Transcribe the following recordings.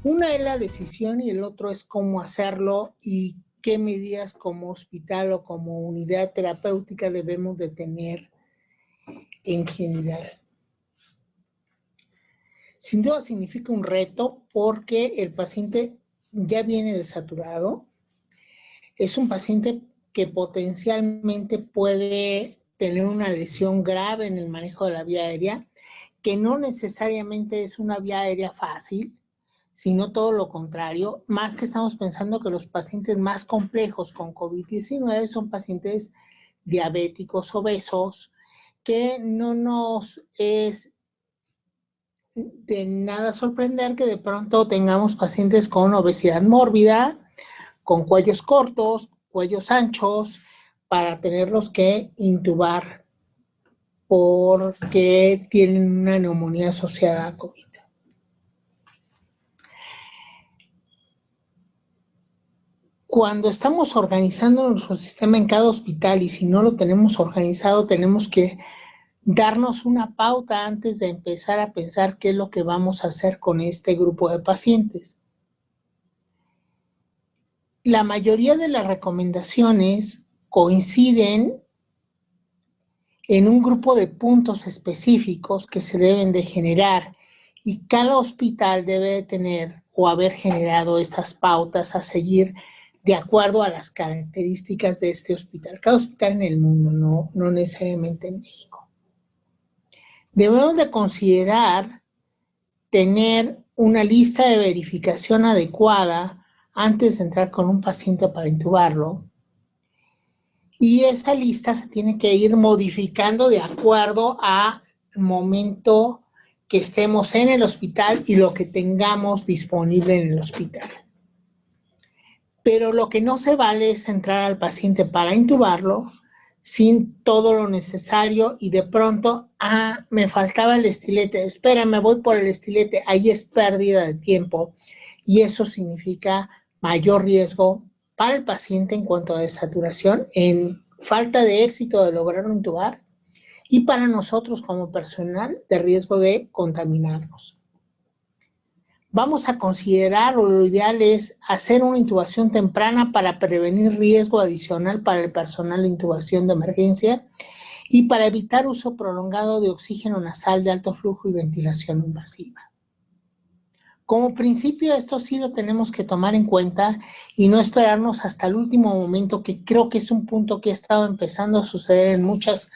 Una es la decisión y el otro es cómo hacerlo y qué medidas como hospital o como unidad terapéutica debemos de tener en general. Sin duda significa un reto porque el paciente ya viene desaturado. Es un paciente que potencialmente puede tener una lesión grave en el manejo de la vía aérea, que no necesariamente es una vía aérea fácil, sino todo lo contrario, más que estamos pensando que los pacientes más complejos con COVID-19 son pacientes diabéticos, obesos, que no nos es de nada sorprender que de pronto tengamos pacientes con obesidad mórbida, con cuellos cortos, cuellos anchos, para tenerlos que intubar porque tienen una neumonía asociada a COVID. Cuando estamos organizando nuestro sistema en cada hospital y si no lo tenemos organizado, tenemos que darnos una pauta antes de empezar a pensar qué es lo que vamos a hacer con este grupo de pacientes. La mayoría de las recomendaciones coinciden en un grupo de puntos específicos que se deben de generar y cada hospital debe de tener o haber generado estas pautas a seguir de acuerdo a las características de este hospital. Cada hospital en el mundo, no necesariamente en México. Debemos de considerar tener una lista de verificación adecuada antes de entrar con un paciente para intubarlo. Y esa lista se tiene que ir modificando de acuerdo al momento que estemos en el hospital y lo que tengamos disponible en el hospital. Pero lo que no se vale es entrar al paciente para intubarlo sin todo lo necesario y de pronto, me faltaba el estilete, espera, me voy por el estilete, ahí es pérdida de tiempo y eso significa mayor riesgo para el paciente en cuanto a desaturación, en falta de éxito de lograr intubar y para nosotros como personal de riesgo de contaminarnos. Vamos a considerar, o lo ideal es hacer una intubación temprana para prevenir riesgo adicional para el personal de intubación de emergencia y para evitar uso prolongado de oxígeno nasal de alto flujo y ventilación invasiva. Como principio, esto sí lo tenemos que tomar en cuenta y no esperarnos hasta el último momento, que creo que es un punto que ha estado empezando a suceder en muchas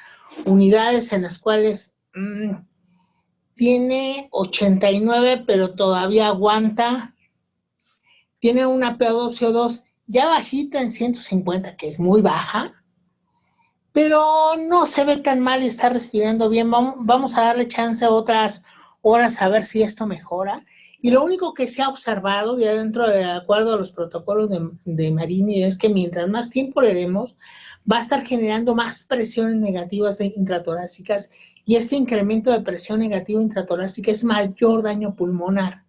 unidades en las cuales tiene 89, pero todavía aguanta. Tiene una PO2, CO2 ya bajita en 150, que es muy baja, pero no se ve tan mal y está respirando bien. Vamos a darle chance a otras horas a ver si esto mejora. Y lo único que se ha observado de adentro, de acuerdo a los protocolos de Marini, es que mientras más tiempo le demos, va a estar generando más presiones negativas intratorácicas y este incremento de presión negativa intratorácica es mayor daño pulmonar.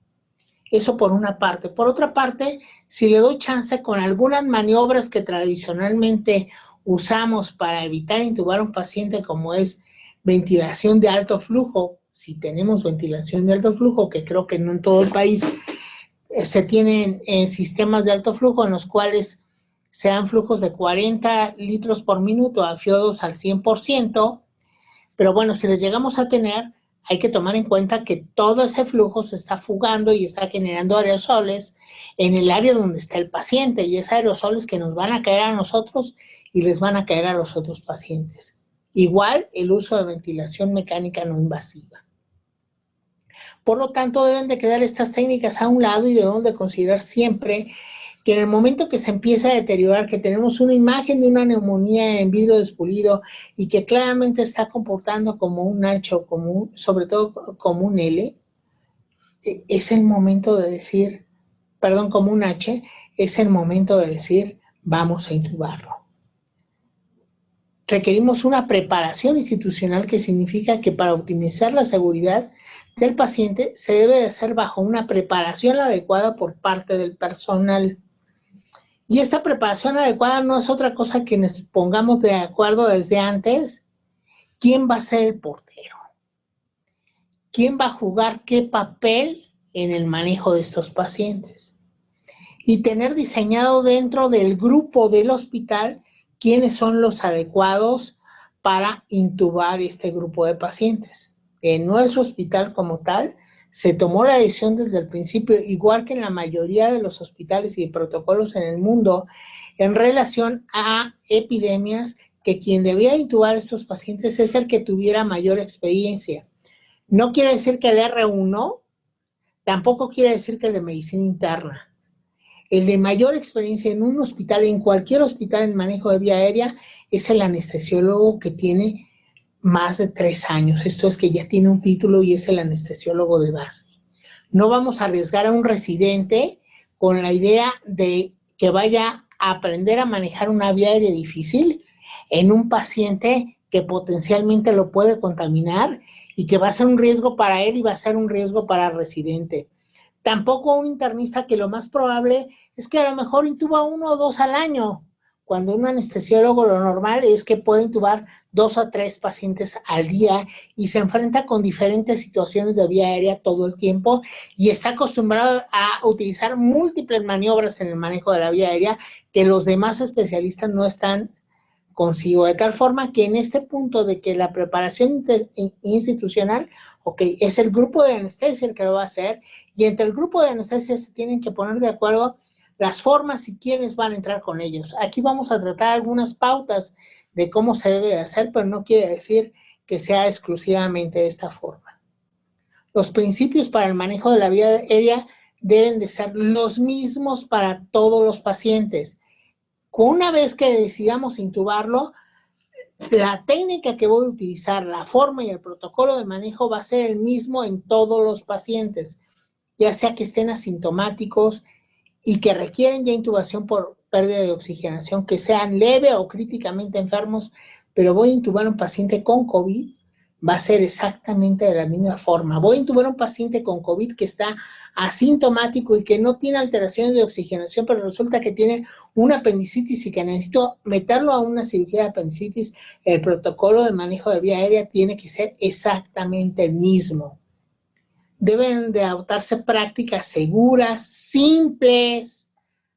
Eso por una parte. Por otra parte, si le doy chance con algunas maniobras que tradicionalmente usamos para evitar intubar a un paciente, como es ventilación de alto flujo, si tenemos ventilación de alto flujo, que creo que no en todo el país se tienen sistemas de alto flujo en los cuales se dan flujos de 40 litros por minuto a FIO2 al 100%, pero bueno, si les llegamos a tener, hay que tomar en cuenta que todo ese flujo se está fugando y está generando aerosoles en el área donde está el paciente y esos aerosoles que nos van a caer a nosotros y les van a caer a los otros pacientes. Igual el uso de ventilación mecánica no invasiva. Por lo tanto, deben de quedar estas técnicas a un lado y debemos de considerar siempre que en el momento que se empieza a deteriorar, que tenemos una imagen de una neumonía en vidrio despulido y que claramente está comportando como un H o sobre todo como un L, es el momento de decir, perdón, como un H, es el momento de decir, vamos a intubarlo. Requerimos una preparación institucional que significa que para optimizar la seguridad del paciente se debe de hacer bajo una preparación adecuada por parte del personal. Y esta preparación adecuada no es otra cosa que nos pongamos de acuerdo desde antes quién va a ser el portero, quién va a jugar qué papel en el manejo de estos pacientes. Y tener diseñado dentro del grupo del hospital quiénes son los adecuados para intubar este grupo de pacientes. En nuestro hospital como tal, se tomó la decisión desde el principio, igual que en la mayoría de los hospitales y protocolos en el mundo, en relación a epidemias, que quien debía intubar a estos pacientes es el que tuviera mayor experiencia. No quiere decir que el R1, tampoco quiere decir que el de medicina interna. El de mayor experiencia en un hospital, en cualquier hospital en manejo de vía aérea, es el anestesiólogo que tiene más de 3 años. Esto es que ya tiene un título y es el anestesiólogo de base. No vamos a arriesgar a un residente con la idea de que vaya a aprender a manejar una vía aérea difícil en un paciente que potencialmente lo puede contaminar y que va a ser un riesgo para él y va a ser un riesgo para el residente. Tampoco un internista que lo más probable es que a lo mejor intuba 1 o 2 al año, cuando un anestesiólogo lo normal es que puede intubar 2 o 3 pacientes al día y se enfrenta con diferentes situaciones de vía aérea todo el tiempo y está acostumbrado a utilizar múltiples maniobras en el manejo de la vía aérea que los demás especialistas no están consigo, de tal forma que en este punto de que la preparación institucional, es el grupo de anestesia el que lo va a hacer, y entre el grupo de anestesia se tienen que poner de acuerdo las formas y quiénes van a entrar con ellos. Aquí vamos a tratar algunas pautas de cómo se debe de hacer, pero no quiere decir que sea exclusivamente de esta forma. Los principios para el manejo de la vía aérea deben de ser los mismos para todos los pacientes. Una vez que decidamos intubarlo, la técnica que voy a utilizar, la forma y el protocolo de manejo va a ser el mismo en todos los pacientes, ya sea que estén asintomáticos y que requieren ya intubación por pérdida de oxigenación, que sean leve o críticamente enfermos, pero voy a intubar a un paciente con COVID, va a ser exactamente de la misma forma. Voy a intubar a un paciente con COVID que está asintomático y que no tiene alteraciones de oxigenación, pero resulta que tiene una apendicitis y que necesito meterlo a una cirugía de apendicitis. El protocolo de manejo de vía aérea tiene que ser exactamente el mismo. Deben de adoptarse prácticas seguras, simples,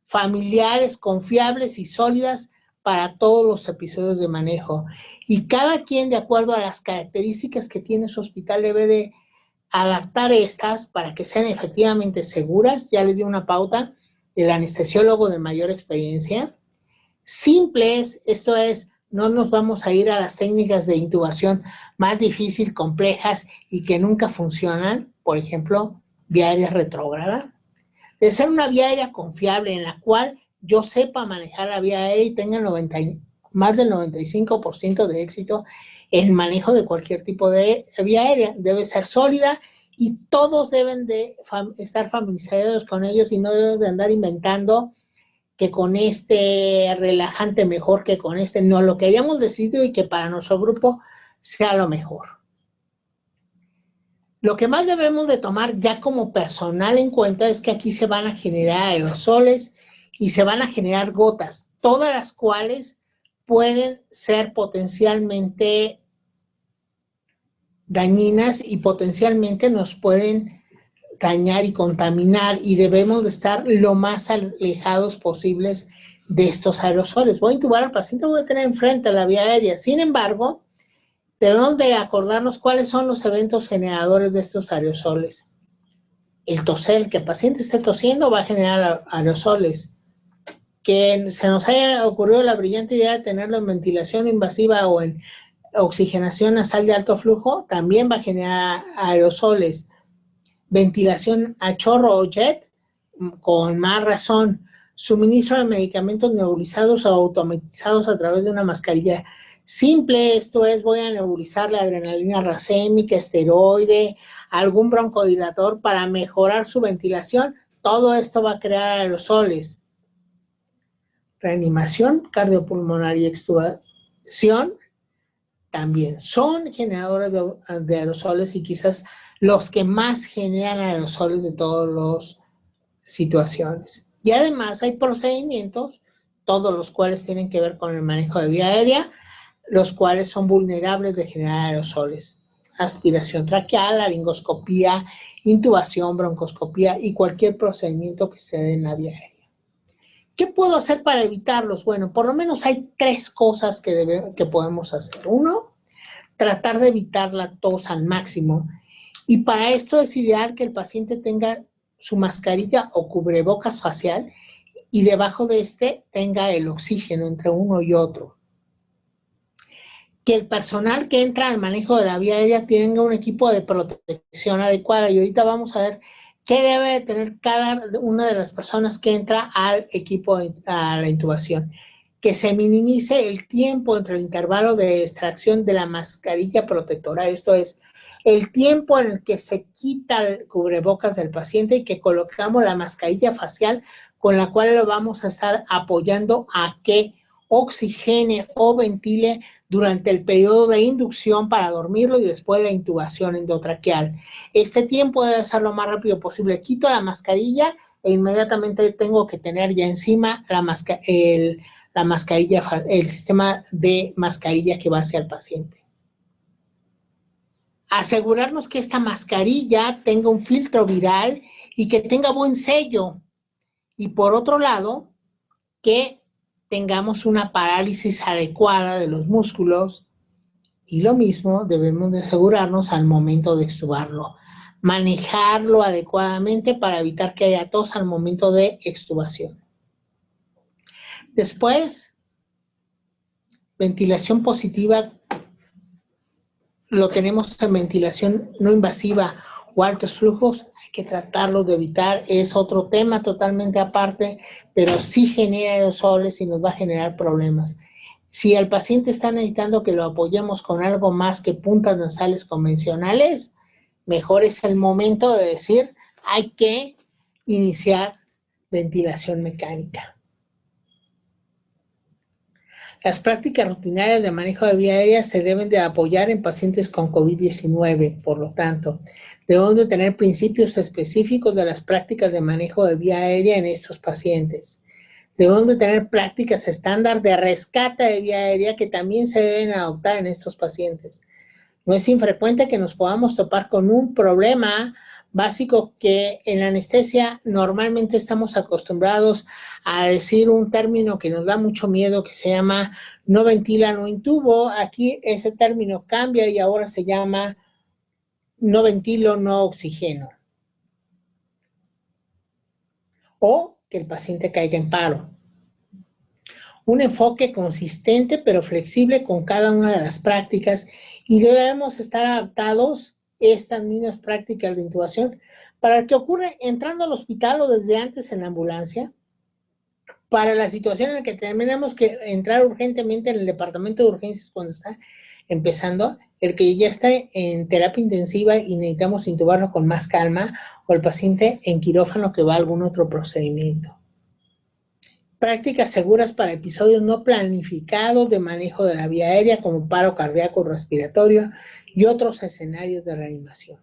familiares, confiables y sólidas para todos los episodios de manejo. Y cada quien, de acuerdo a las características que tiene su hospital, debe de adaptar estas para que sean efectivamente seguras. Ya les di una pauta del anestesiólogo de mayor experiencia. Simples, esto es, no nos vamos a ir a las técnicas de intubación más difíciles, complejas y que nunca funcionan. Por ejemplo, vía aérea retrógrada. De ser una vía aérea confiable en la cual yo sepa manejar la vía aérea y tenga más del 95% de éxito en manejo de cualquier tipo de vía aérea. Debe ser sólida y todos deben de estar familiarizados con ellos y no debemos de andar inventando que con este relajante mejor que con este. No, lo que hayamos decidido y que para nuestro grupo sea lo mejor. Lo que más debemos de tomar ya como personal en cuenta es que aquí se van a generar aerosoles y se van a generar gotas, todas las cuales pueden ser potencialmente dañinas y potencialmente nos pueden dañar y contaminar y debemos de estar lo más alejados posibles de estos aerosoles. Voy a intubar al paciente, voy a tener enfrente a la vía aérea. Sin embargo, debemos de acordarnos cuáles son los eventos generadores de estos aerosoles. El toser, que el paciente esté tosiendo va a generar aerosoles. Que se nos haya ocurrido la brillante idea de tenerlo en ventilación invasiva o en oxigenación nasal de alto flujo, también va a generar aerosoles. Ventilación a chorro o jet, con más razón. Suministro de medicamentos nebulizados o automatizados a través de una mascarilla simple, esto es, voy a nebulizar la adrenalina racémica, esteroide, algún broncodilator para mejorar su ventilación. Todo esto va a crear aerosoles. Reanimación cardiopulmonar y extubación también son generadores de aerosoles y quizás los que más generan aerosoles de todas las situaciones. Y además hay procedimientos, todos los cuales tienen que ver con el manejo de vía aérea, los cuales son vulnerables de generar aerosoles. aspiración traqueal, laringoscopía, intubación, broncoscopía y cualquier procedimiento que se dé en la vía aérea. ¿Qué puedo hacer para evitarlos? Bueno, por lo menos hay 3 cosas que podemos hacer. 1, tratar de evitar la tos al máximo. Y para esto es ideal que el paciente tenga su mascarilla o cubrebocas facial y debajo de este tenga el oxígeno entre uno y otro. Que el personal que entra al manejo de la vía aérea tenga un equipo de protección adecuada. Y ahorita vamos a ver qué debe tener cada una de las personas que entra al equipo, a la intubación. Que se minimice el tiempo entre el intervalo de extracción de la mascarilla protectora, esto es, el tiempo en el que se quita el cubrebocas del paciente y que colocamos la mascarilla facial con la cual lo vamos a estar apoyando a que oxigene o ventile durante el periodo de inducción para dormirlo y después la intubación endotraqueal. Este tiempo debe ser lo más rápido posible. Quito la mascarilla e inmediatamente tengo que tener ya encima la mascarilla, el sistema de mascarilla que va hacia el paciente. Asegurarnos que esta mascarilla tenga un filtro viral y que tenga buen sello. Y por otro lado, que tengamos una parálisis adecuada de los músculos y lo mismo debemos de asegurarnos al momento de extubarlo. Manejarlo adecuadamente para evitar que haya tos al momento de extubación. Después, ventilación positiva, lo tenemos en ventilación no invasiva o altos flujos, hay que tratarlo de evitar, es otro tema totalmente aparte, pero sí genera aerosoles y nos va a generar problemas. Si el paciente está necesitando que lo apoyemos con algo más que puntas nasales convencionales, mejor es el momento de decir, hay que iniciar ventilación mecánica. Las prácticas rutinarias de manejo de vía aérea se deben de apoyar en pacientes con COVID-19, por lo tanto, debemos de tener principios específicos de las prácticas de manejo de vía aérea en estos pacientes. Debemos de tener prácticas estándar de rescate de vía aérea que también se deben adoptar en estos pacientes. No es infrecuente que nos podamos topar con un problema básico que en la anestesia normalmente estamos acostumbrados a decir un término que nos da mucho miedo que se llama no ventila, no intubo. Aquí ese término cambia y ahora se llama no ventilo, no oxigeno. O que el paciente caiga en paro. Un enfoque consistente pero flexible con cada una de las prácticas y debemos estar adaptados estas mismas prácticas de intubación para que ocurre entrando al hospital o desde antes en la ambulancia, para la situación en la que tenemos que entrar urgentemente en el departamento de urgencias cuando está empezando, el que ya está en terapia intensiva y necesitamos intubarlo con más calma, o el paciente en quirófano que va a algún otro procedimiento. Prácticas seguras para episodios no planificados de manejo de la vía aérea como paro cardíaco respiratorio y otros escenarios de reanimación.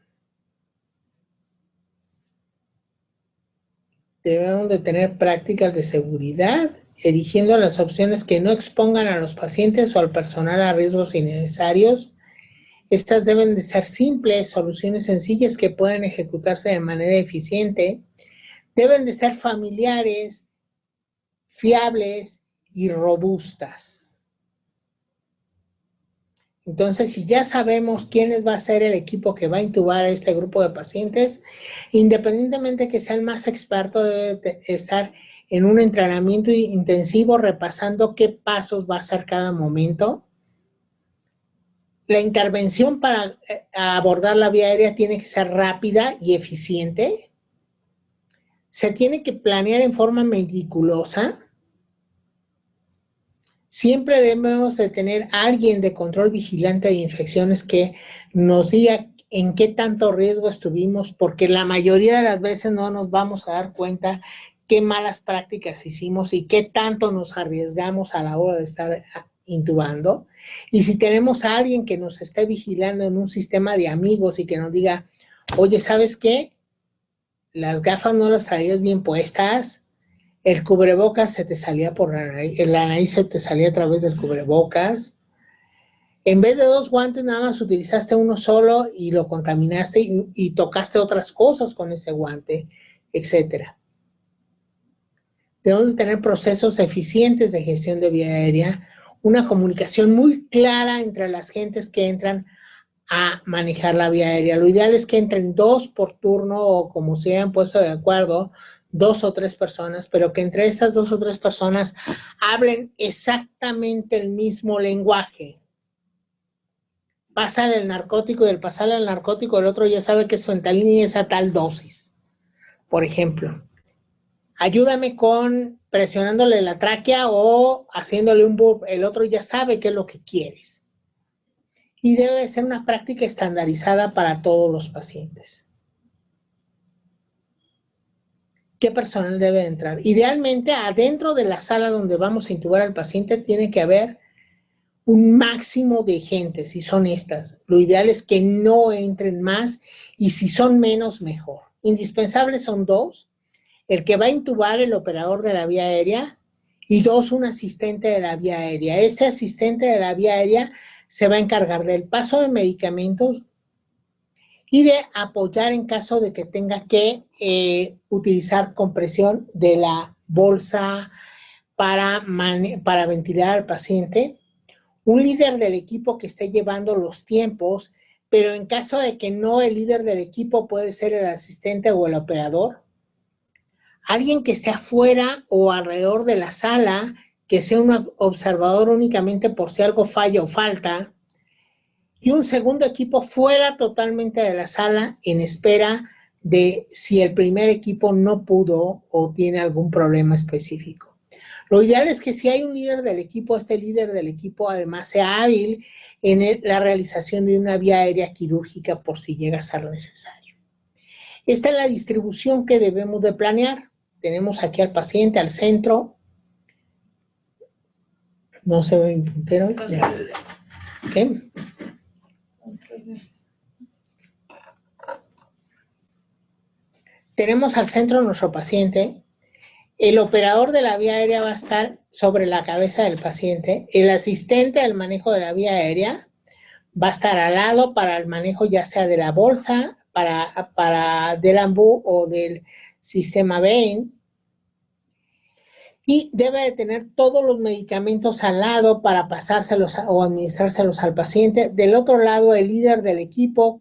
Debemos de tener prácticas de seguridad, eligiendo las opciones que no expongan a los pacientes o al personal a riesgos innecesarios. Estas deben de ser simples, soluciones sencillas que puedan ejecutarse de manera eficiente. Deben de ser familiares, fiables y robustas. Entonces, si ya sabemos quiénes va a ser el equipo que va a intubar a este grupo de pacientes, independientemente que sea el más experto, debe estar en un entrenamiento intensivo repasando qué pasos va a hacer cada momento. La intervención para abordar la vía aérea tiene que ser rápida y eficiente. Se tiene que planear en forma meticulosa. Siempre debemos de tener a alguien de control vigilante de infecciones que nos diga en qué tanto riesgo estuvimos, porque la mayoría de las veces no nos vamos a dar cuenta qué malas prácticas hicimos y qué tanto nos arriesgamos a la hora de estar intubando. Y si tenemos a alguien que nos esté vigilando en un sistema de amigos y que nos diga, oye, ¿sabes qué? Las gafas no las traías bien puestas, el cubrebocas se te salía por la nariz se te salía a través del cubrebocas, En vez de 2 guantes, nada más utilizaste uno solo y lo contaminaste y tocaste otras cosas con ese guante, etcétera. Debemos tener procesos eficientes de gestión de vía aérea, una comunicación muy clara entre las gentes que entran a manejar la vía aérea. Lo ideal es que entren 2 por turno o como se hayan puesto de acuerdo, 2 o 3 personas, pero que entre estas 2 o 3 personas hablen exactamente el mismo lenguaje. Pásale el narcótico y el pasarle al narcótico, el otro ya sabe que es fentanilo y es a tal dosis. Por ejemplo, ayúdame con presionándole la tráquea o haciéndole un burp, el otro ya sabe qué es lo que quieres. Y debe ser una práctica estandarizada para todos los pacientes. ¿Qué personal debe entrar? Idealmente, adentro de la sala donde vamos a intubar al paciente tiene que haber un máximo de gente, si son estas. Lo ideal es que no entren más y si son menos, mejor. Indispensables son 2, el que va a intubar, el operador de la vía aérea, y 2, un asistente de la vía aérea. Este asistente de la vía aérea se va a encargar del paso de medicamentos y de apoyar en caso de que tenga que utilizar compresión de la bolsa para ventilar al paciente. Un líder del equipo que esté llevando los tiempos, pero en caso de que no, el líder del equipo puede ser el asistente o el operador. Alguien que esté afuera o alrededor de la sala, que sea un observador únicamente por si algo falla o falta. Y un segundo equipo fuera totalmente de la sala en espera de si el primer equipo no pudo o tiene algún problema específico. Lo ideal es que si hay un líder del equipo, este líder del equipo además sea hábil en la realización de una vía aérea quirúrgica por si llega a ser necesario. Esta es la distribución que debemos de planear. Tenemos aquí al paciente, al centro. No se ve mi puntero. ¿Qué? Tenemos al centro nuestro paciente. El operador de la vía aérea va a estar sobre la cabeza del paciente. El asistente del manejo de la vía aérea va a estar al lado para el manejo ya sea de la bolsa, del ambú o del sistema Vein. Y debe de tener todos los medicamentos al lado para pasárselos o administrárselos al paciente. Del otro lado, el líder del equipo,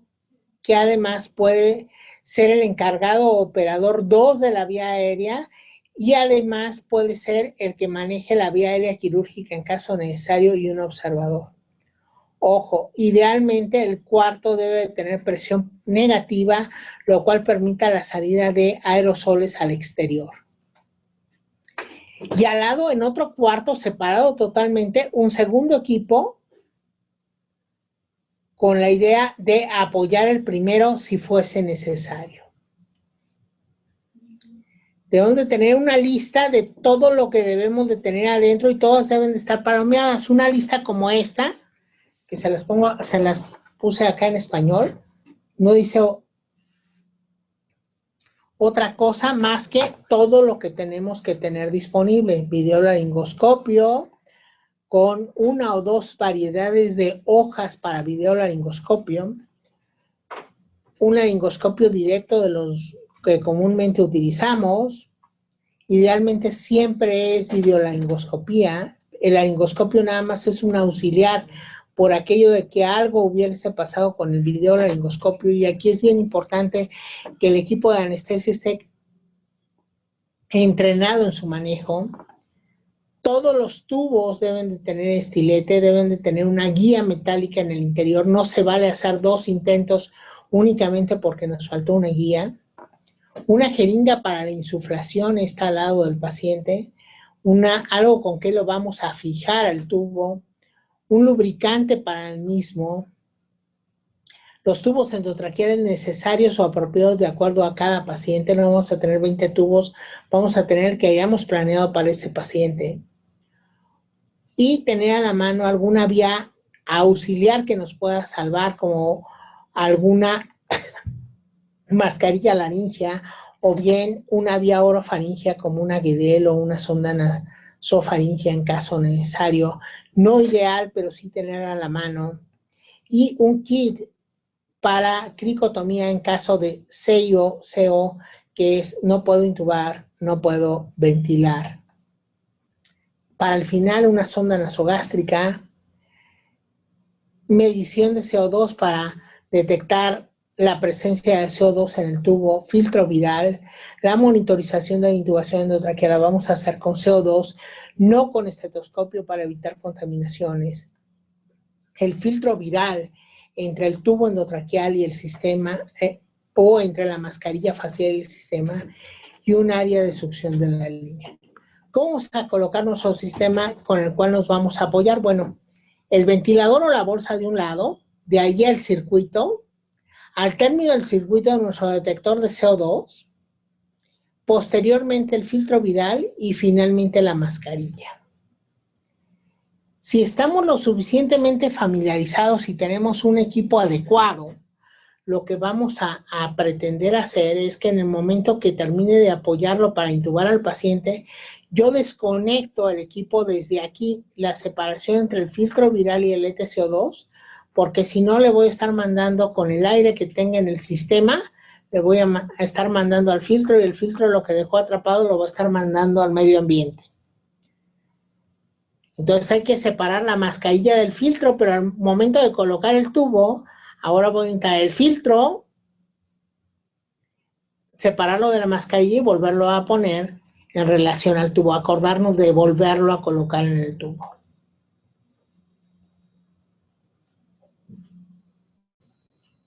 que además puede ser el encargado o operador 2 de la vía aérea, y además puede ser el que maneje la vía aérea quirúrgica en caso necesario y un observador. Ojo, idealmente el cuarto debe tener presión negativa, lo cual permita la salida de aerosoles al exterior. Y al lado, en otro cuarto, separado totalmente, un segundo equipo con la idea de apoyar el primero si fuese necesario. Debemos de tener una lista de todo lo que debemos de tener adentro y todas deben de estar palomeadas. Una lista como esta, que se las puse acá en español, no dice otra cosa más que todo lo que tenemos que tener disponible. Videolaringoscopio, con 1 o 2 variedades de hojas para videolaringoscopio, un laringoscopio directo de los que comúnmente utilizamos, idealmente siempre es videolaringoscopía. El laringoscopio nada más es un auxiliar por aquello de que algo hubiese pasado con el videolaringoscopio, y aquí es bien importante que el equipo de anestesia esté entrenado en su manejo. Todos los tubos deben de tener estilete, deben de tener una guía metálica en el interior. No se vale hacer 2 intentos únicamente porque nos faltó una guía. Una jeringa para la insuflación está al lado del paciente. Algo con que lo vamos a fijar al tubo. Un lubricante para el mismo. Los tubos endotraqueales necesarios o apropiados de acuerdo a cada paciente. No vamos a tener 20 tubos, vamos a tener que hayamos planeado para ese paciente. Y tener a la mano alguna vía auxiliar que nos pueda salvar, como alguna mascarilla laringea o bien una vía orofaringea como una Guedel o una sonda nasofaringea en caso necesario. no ideal, pero sí tener a la mano, y un kit para cricotomía en caso de CO, que es no puedo intubar, no puedo ventilar. Para el final, una sonda nasogástrica, medición de CO2 para detectar la presencia de CO2 en el tubo, filtro viral, la monitorización de la intubación endotraqueal la vamos a hacer con CO2, no con estetoscopio para evitar contaminaciones. El filtro viral entre el tubo endotraqueal y el sistema, o entre la mascarilla facial y el sistema, y un área de succión de la línea. ¿Cómo vamos a colocar nuestro sistema con el cual nos vamos a apoyar? Bueno, el ventilador o la bolsa de un lado, de ahí el circuito, al término del circuito nuestro detector de CO2, posteriormente el filtro viral y finalmente la mascarilla. Si estamos lo suficientemente familiarizados y tenemos un equipo adecuado, lo que vamos a pretender hacer es que en el momento que termine de apoyarlo para intubar al paciente, yo desconecto el equipo desde aquí, la separación entre el filtro viral y el EtCO2, porque si no le voy a estar mandando con el aire que tenga en el sistema, le voy a estar mandando al filtro y el filtro lo que dejó atrapado lo va a estar mandando al medio ambiente. Entonces hay que separar la mascarilla del filtro, pero al momento de colocar el tubo, ahora voy a entrar el filtro, separarlo de la mascarilla y volverlo a poner en relación al tubo, acordarnos de volverlo a colocar en el tubo.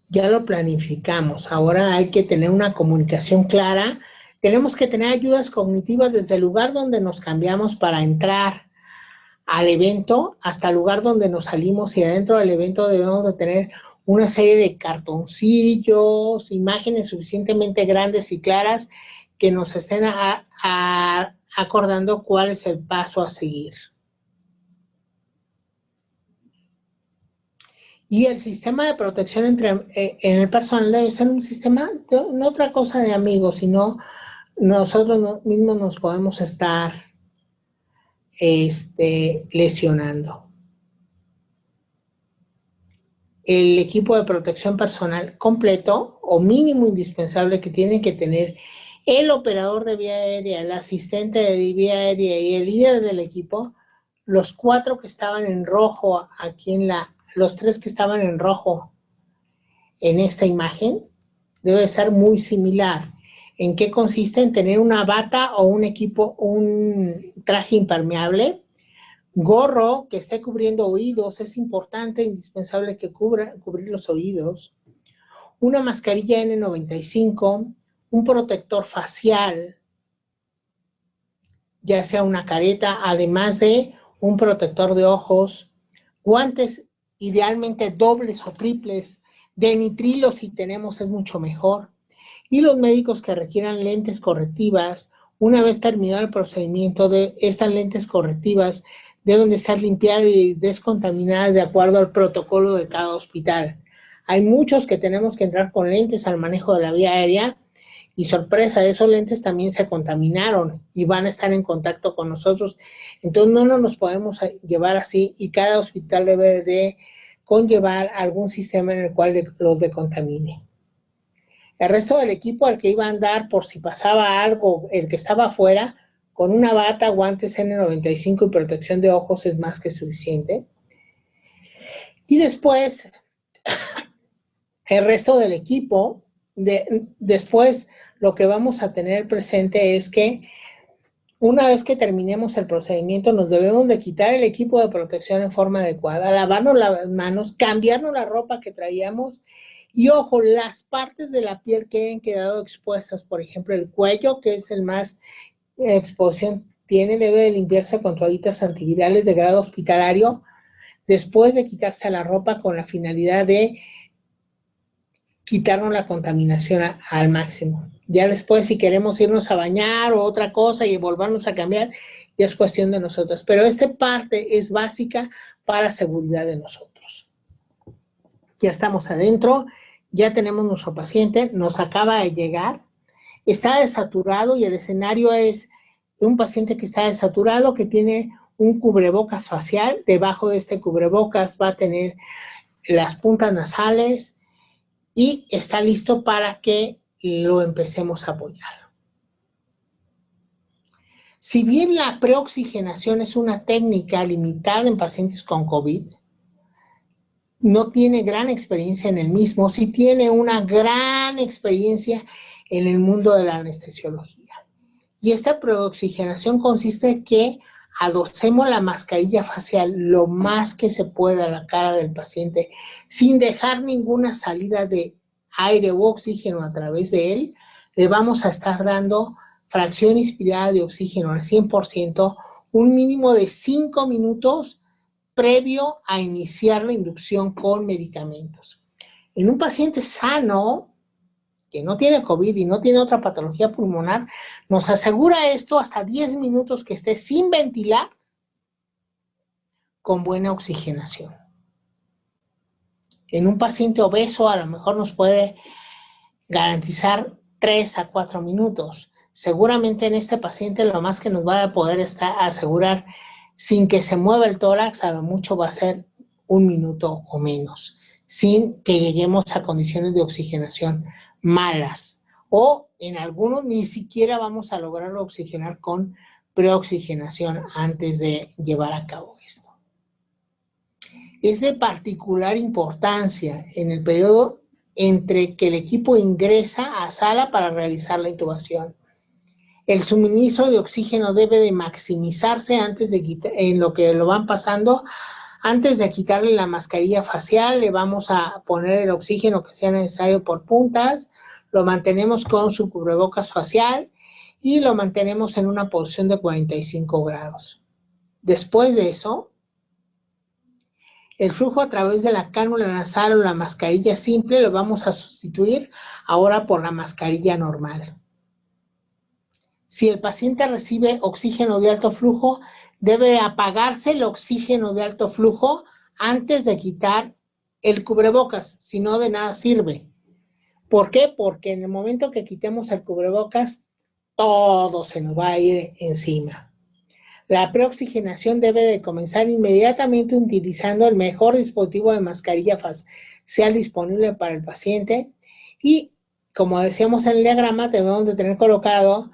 Ya lo planificamos, ahora hay que tener una comunicación clara, tenemos que tener ayudas cognitivas desde el lugar donde nos cambiamos para entrar al evento hasta el lugar donde nos salimos, y adentro del evento debemos de tener una serie de cartoncillos, imágenes suficientemente grandes y claras que nos estén acordando cuál es el paso a seguir. Y el sistema de protección en el personal debe ser un sistema, no otra cosa de amigos, sino nosotros mismos nos podemos estar lesionando. El equipo de protección personal completo o mínimo indispensable que tiene que tener el operador de vía aérea, el asistente de vía aérea y el líder del equipo, los 4 que estaban en rojo aquí los 3 que estaban en rojo en esta imagen, debe ser muy similar. ¿En qué consiste? En tener una bata o un traje impermeable, gorro que esté cubriendo oídos, es importante, indispensable que cubrir los oídos, una mascarilla N95, un protector facial, ya sea una careta, además de un protector de ojos, guantes idealmente dobles o triples, de nitrilo si tenemos es mucho mejor, y los médicos que requieran lentes correctivas, una vez terminado el procedimiento de estas lentes correctivas, deben de ser limpiadas y descontaminadas de acuerdo al protocolo de cada hospital. Hay muchos que tenemos que entrar con lentes al manejo de la vía aérea y sorpresa, esos lentes también se contaminaron y van a estar en contacto con nosotros. Entonces no nos podemos llevar así y cada hospital debe de conllevar algún sistema en el cual los decontamine. El resto del equipo al que iba a andar por si pasaba algo, el que estaba afuera, con una bata, guantes N95 y protección de ojos es más que suficiente. Y después, el resto del equipo, después lo que vamos a tener presente es que una vez que terminemos el procedimiento nos debemos de quitar el equipo de protección en forma adecuada, lavarnos las manos, cambiarnos la ropa que traíamos y ojo, las partes de la piel que hayan quedado expuestas, por ejemplo el cuello, que es el más exposición tiene, debe de limpiarse con toallitas antivirales de grado hospitalario después de quitarse la ropa con la finalidad de quitarnos la contaminación al máximo. Ya después si queremos irnos a bañar o otra cosa y volvernos a cambiar, ya es cuestión de nosotros. Pero esta parte es básica para seguridad de nosotros. Ya estamos adentro, ya tenemos nuestro paciente, nos acaba de llegar, está desaturado y el escenario es un paciente que está desaturado, que tiene un cubrebocas facial. Debajo de este cubrebocas va a tener las puntas nasales y está listo para que lo empecemos a apoyar. Si bien la preoxigenación es una técnica limitada en pacientes con COVID, no tiene gran experiencia en el mismo, sí tiene una gran experiencia en el mundo de la anestesiología. Y esta preoxigenación consiste en que adosemos la mascarilla facial lo más que se pueda a la cara del paciente, sin dejar ninguna salida de aire u oxígeno a través de él. Le vamos a estar dando fracción inspirada de oxígeno al 100%, un mínimo de 5 minutos previo a iniciar la inducción con medicamentos. En un paciente sano, que no tiene COVID y no tiene otra patología pulmonar, nos asegura esto hasta 10 minutos que esté sin ventilar con buena oxigenación. En un paciente obeso a lo mejor nos puede garantizar 3 a 4 minutos. Seguramente en este paciente lo más que nos va a poder asegurar sin que se mueva el tórax, a lo mucho va a ser 1 minuto o menos, sin que lleguemos a condiciones de oxigenación malas. O en algunos ni siquiera vamos a lograrlo oxigenar con preoxigenación antes de llevar a cabo esto. Es de particular importancia en el periodo entre que el equipo ingresa a sala para realizar la intubación. El suministro de oxígeno debe de maximizarse antes de en lo que lo van pasando. Antes de quitarle la mascarilla facial, le vamos a poner el oxígeno que sea necesario por puntas, lo mantenemos con su cubrebocas facial y lo mantenemos en una posición de 45 grados. Después de eso, el flujo a través de la cánula nasal o la mascarilla simple lo vamos a sustituir ahora por la mascarilla normal. Si el paciente recibe oxígeno de alto flujo, debe apagarse el oxígeno de alto flujo antes de quitar el cubrebocas, si no de nada sirve. ¿Por qué? Porque en el momento que quitemos el cubrebocas, todo se nos va a ir encima. La preoxigenación debe de comenzar inmediatamente utilizando el mejor dispositivo de mascarilla facial disponible para el paciente y, como decíamos en el diagrama, debemos de tener colocado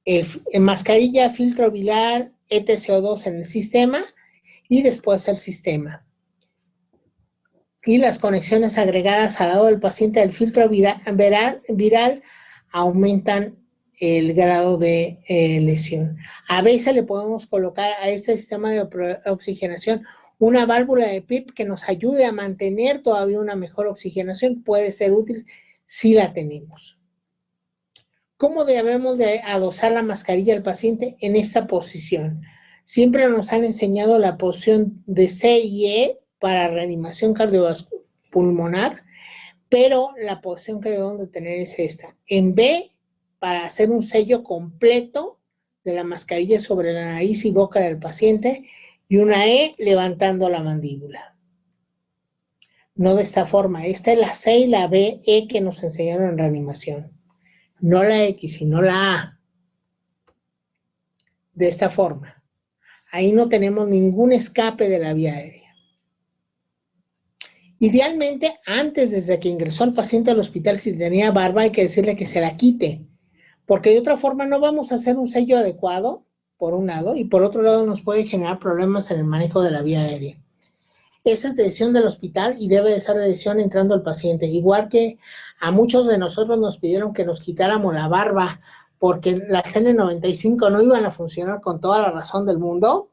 el mascarilla, filtro viral, ETCO2 en el sistema y después el sistema. Y las conexiones agregadas al lado del paciente del filtro viral aumentan el grado de lesión. A veces le podemos colocar a este sistema de oxigenación una válvula de PIP que nos ayude a mantener todavía una mejor oxigenación. Puede ser útil si la tenemos. ¿Cómo debemos de adosar la mascarilla al paciente? En esta posición. Siempre nos han enseñado la posición de C y E para reanimación cardiopulmonar, pero la posición que debemos de tener es esta. En B, para hacer un sello completo de la mascarilla sobre la nariz y boca del paciente, y una E levantando la mandíbula. No de esta forma. Esta es la C y la B, E que nos enseñaron en reanimación. No la X, sino la A. De esta forma. Ahí no tenemos ningún escape de la vía aérea. Idealmente, antes, desde que ingresó el paciente al hospital, si tenía barba, hay que decirle que se la quite. Porque de otra forma no vamos a hacer un sello adecuado, por un lado, y por otro lado nos puede generar problemas en el manejo de la vía aérea. Esa es decisión del hospital y debe de ser decisión entrando el paciente. Igual que a muchos de nosotros nos pidieron que nos quitáramos la barba porque las N95 no iban a funcionar con toda la razón del mundo,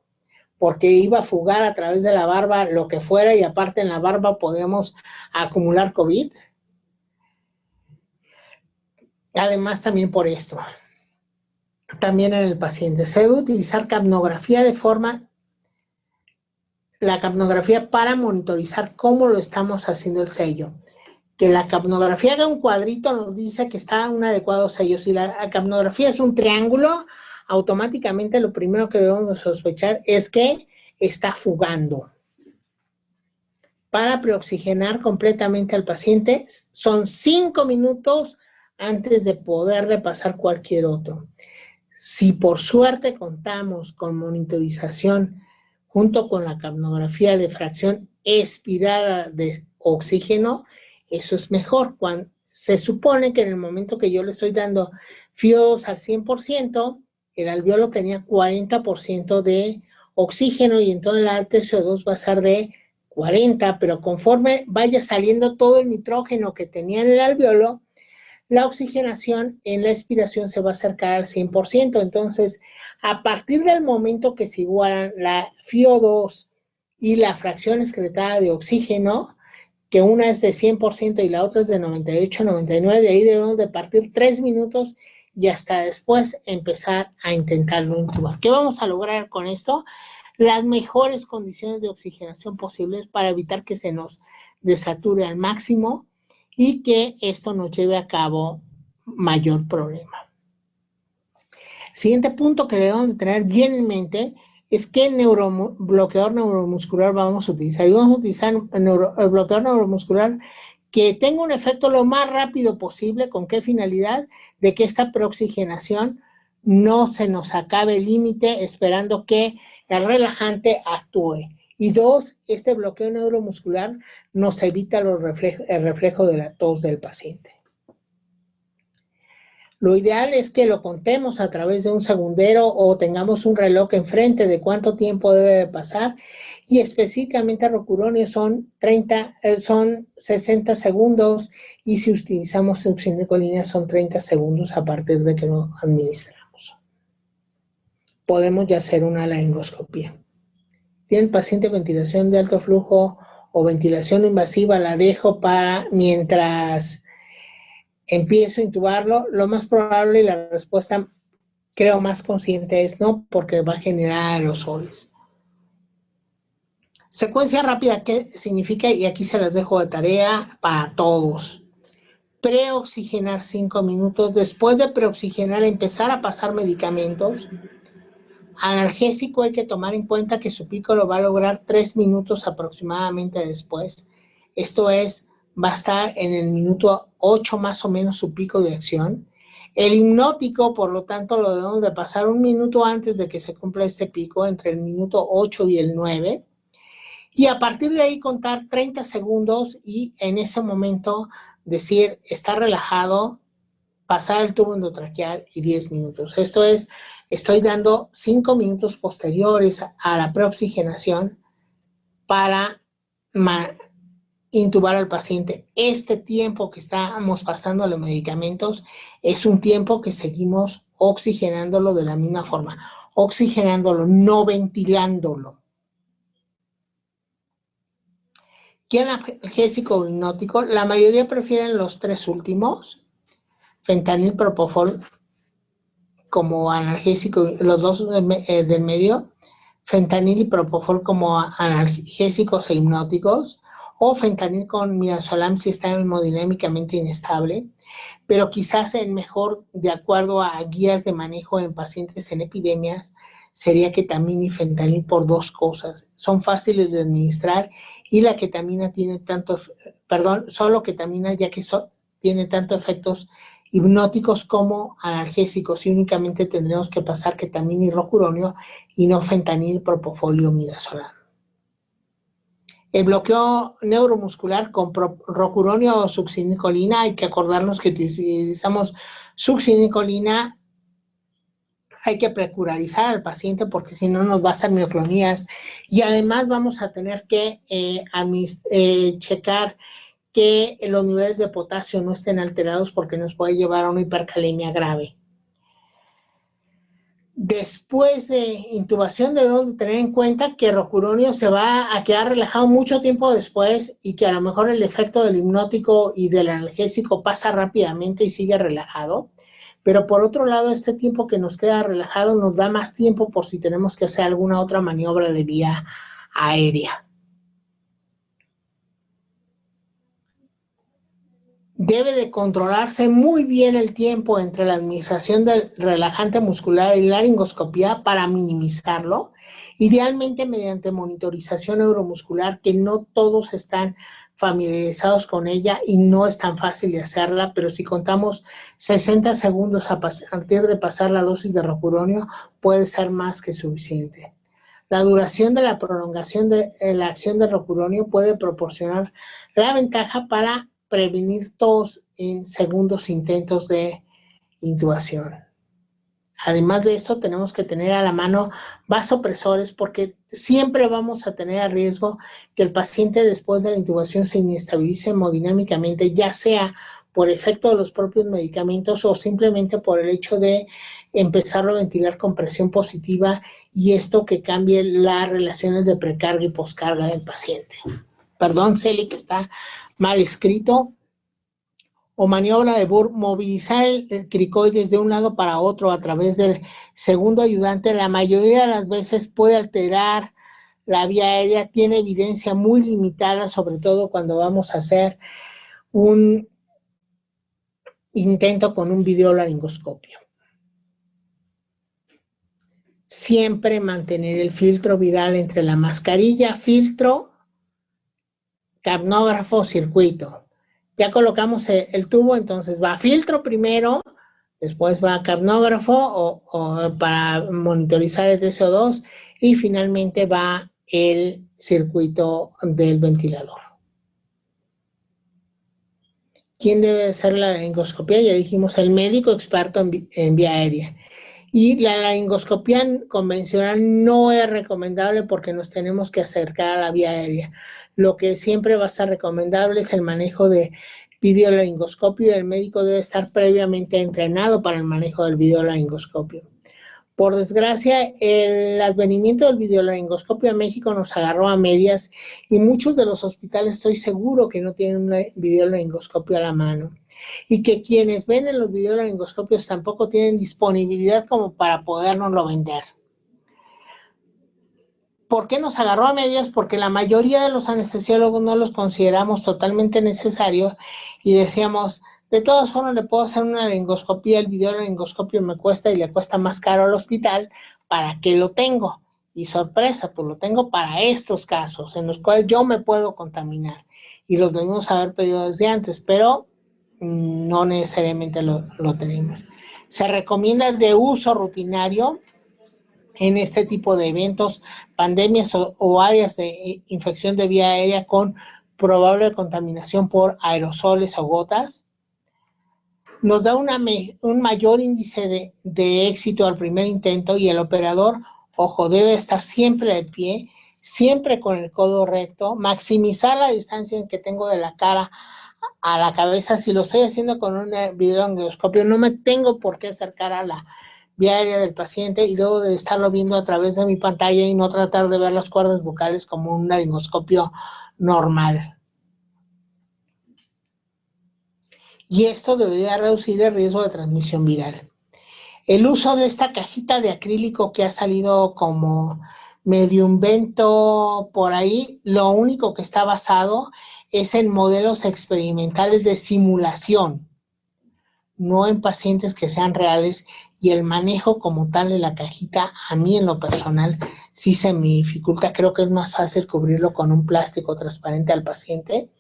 porque iba a fugar a través de la barba lo que fuera y aparte en la barba podíamos acumular COVID. Además también por esto, también en el paciente se debe utilizar capnografía la capnografía para monitorizar cómo lo estamos haciendo el sello. Que la capnografía haga un cuadrito nos dice que está un adecuado sello. Si la capnografía es un triángulo, automáticamente lo primero que debemos de sospechar es que está fugando. Para preoxigenar completamente al paciente son 5 minutos antes de poder repasar cualquier otro. Si por suerte contamos con monitorización junto con la capnografía de fracción expirada de oxígeno, eso es mejor. Cuando se supone que en el momento que yo le estoy dando FiO2 al 100%, el alveolo tenía 40% de oxígeno y entonces la TCO2 va a ser de 40, pero conforme vaya saliendo todo el nitrógeno que tenía en el alveolo, la oxigenación en la expiración se va a acercar al 100%. Entonces, a partir del momento que se igualan la FiO2 y la fracción excretada de oxígeno, que una es de 100% y la otra es de 98, 99, de ahí debemos de partir 3 minutos y hasta después empezar a intentarlo intubar. ¿Qué vamos a lograr con esto? Las mejores condiciones de oxigenación posibles para evitar que se nos desature al máximo y que esto nos lleve a cabo mayor problema. Siguiente punto que debemos de tener bien en mente es qué bloqueador neuromuscular vamos a utilizar. Y vamos a utilizar el bloqueador neuromuscular que tenga un efecto lo más rápido posible. ¿Con qué finalidad? De que esta preoxigenación no se nos acabe el límite esperando que el relajante actúe. Y dos, este bloqueo neuromuscular nos evita el reflejo de la tos del paciente. Lo ideal es que lo contemos a través de un segundero o tengamos un reloj enfrente de cuánto tiempo debe pasar. Y específicamente rocuronio son 60 segundos y si utilizamos succinilcolina son 30 segundos a partir de que lo administramos. Podemos ya hacer una laringoscopía. Tiene el paciente ventilación de alto flujo o ventilación invasiva, la dejo para mientras empiezo a intubarlo. Lo más probable y la respuesta creo más consciente es no, porque va a generar aerosoles. Secuencia rápida, ¿qué significa? Y aquí se las dejo de tarea para todos. Preoxigenar 5 minutos. Después de preoxigenar, empezar a pasar medicamentos. Analgésico, hay que tomar en cuenta que su pico lo va a lograr 3 minutos aproximadamente después. Esto es, va a estar en el minuto 8 más o menos su pico de acción. El hipnótico, por lo tanto, lo debemos de pasar 1 minuto antes de que se cumpla este pico, entre el minuto 8 y el 9. Y a partir de ahí contar 30 segundos y en ese momento decir, está relajado, pasar el tubo endotraqueal y 10 minutos. Esto es, estoy dando 5 minutos posteriores a la preoxigenación para intubar al paciente. Este tiempo que estamos pasando los medicamentos es un tiempo que seguimos oxigenándolo de la misma forma, oxigenándolo, no ventilándolo. ¿Qué analgésico o hipnótico? La mayoría prefieren los 3 últimos, fentanil, propofol como analgésico, los 2 del medio, fentanil y propofol como analgésicos e hipnóticos, o fentanil con midazolam si está hemodinámicamente inestable, pero quizás el mejor, de acuerdo a guías de manejo en pacientes en epidemias, sería ketamina y fentanil por 2 cosas. Son fáciles de administrar y la ketamina tiene solo ketamina ya que tiene tanto efectos hipnóticos como analgésicos y únicamente tendremos que pasar ketamina y rocuronio y no fentanil, propofol o midazolam. El bloqueo neuromuscular con rocuronio o succinilcolina, hay que acordarnos que utilizamos succinilcolina, hay que precurarizar al paciente porque si no nos va a hacer mioclonías y además vamos a tener que checar que los niveles de potasio no estén alterados porque nos puede llevar a una hipercalemia grave. Después de intubación debemos de tener en cuenta que rocuronio se va a quedar relajado mucho tiempo después y que a lo mejor el efecto del hipnótico y del analgésico pasa rápidamente y sigue relajado. Pero por otro lado, este tiempo que nos queda relajado nos da más tiempo por si tenemos que hacer alguna otra maniobra de vía aérea. Debe de controlarse muy bien el tiempo entre la administración del relajante muscular y la laringoscopía para minimizarlo, idealmente mediante monitorización neuromuscular, que no todos están familiarizados con ella y no es tan fácil de hacerla, pero si contamos 60 segundos a partir de pasar la dosis de rocuronio, puede ser más que suficiente. La duración de la prolongación de la acción de rocuronio puede proporcionar la ventaja para prevenir tos en segundos intentos de intubación. Además de esto, tenemos que tener a la mano vasopresores porque siempre vamos a tener a riesgo que el paciente después de la intubación se inestabilice hemodinámicamente, ya sea por efecto de los propios medicamentos o simplemente por el hecho de empezarlo a ventilar con presión positiva y esto que cambie las relaciones de precarga y poscarga del paciente. Perdón, Celi, que está mal escrito. O maniobra de Burr, movilizar el cricoides de un lado para otro a través del segundo ayudante, la mayoría de las veces puede alterar la vía aérea, tiene evidencia muy limitada, sobre todo cuando vamos a hacer un intento con un videolaringoscopio. Siempre mantener el filtro viral entre la mascarilla, filtro, capnógrafo, circuito. Ya colocamos el tubo, entonces va a filtro primero, después va a capnógrafo o para monitorizar el DSO2 y finalmente va el circuito del ventilador. ¿Quién debe hacer la laringoscopia? Ya dijimos, el médico experto en vía aérea. Y la laringoscopia convencional no es recomendable porque nos tenemos que acercar a la vía aérea. Lo que siempre va a ser recomendable es el manejo de videolaringoscopio y el médico debe estar previamente entrenado para el manejo del videolaringoscopio. Por desgracia, el advenimiento del videolaringoscopio a México nos agarró a medias y muchos de los hospitales estoy seguro que no tienen un videolaringoscopio a la mano y que quienes venden los videolaringoscopios tampoco tienen disponibilidad como para podernoslo vender. ¿Por qué nos agarró a medias? Porque la mayoría de los anestesiólogos no los consideramos totalmente necesarios y decíamos, de todas formas le puedo hacer una laringoscopía, el videolaringoscopio me cuesta y le cuesta más caro al hospital, ¿para qué lo tengo? Y sorpresa, pues lo tengo para estos casos en los cuales yo me puedo contaminar y los debemos haber pedido desde antes, pero no necesariamente lo tenemos. Se recomienda de uso rutinario en este tipo de eventos, pandemias o áreas de infección de vía aérea con probable contaminación por aerosoles o gotas. Nos da un mayor índice de éxito al primer intento y el operador, ojo, debe estar siempre de pie, siempre con el codo recto, maximizar la distancia en que tengo de la cara a la cabeza. Si lo estoy haciendo con un videolaringoscopio, no me tengo por qué acercar a la vía aérea del paciente y debo de estarlo viendo a través de mi pantalla y no tratar de ver las cuerdas vocales como un laringoscopio normal. Y esto debería reducir el riesgo de transmisión viral. El uso de esta cajita de acrílico que ha salido como medio invento por ahí, lo único que está basado es en modelos experimentales de simulación, no en pacientes que sean reales, y el manejo como tal de la cajita, a mí en lo personal, sí se me dificulta. Creo que es más fácil cubrirlo con un plástico transparente al paciente,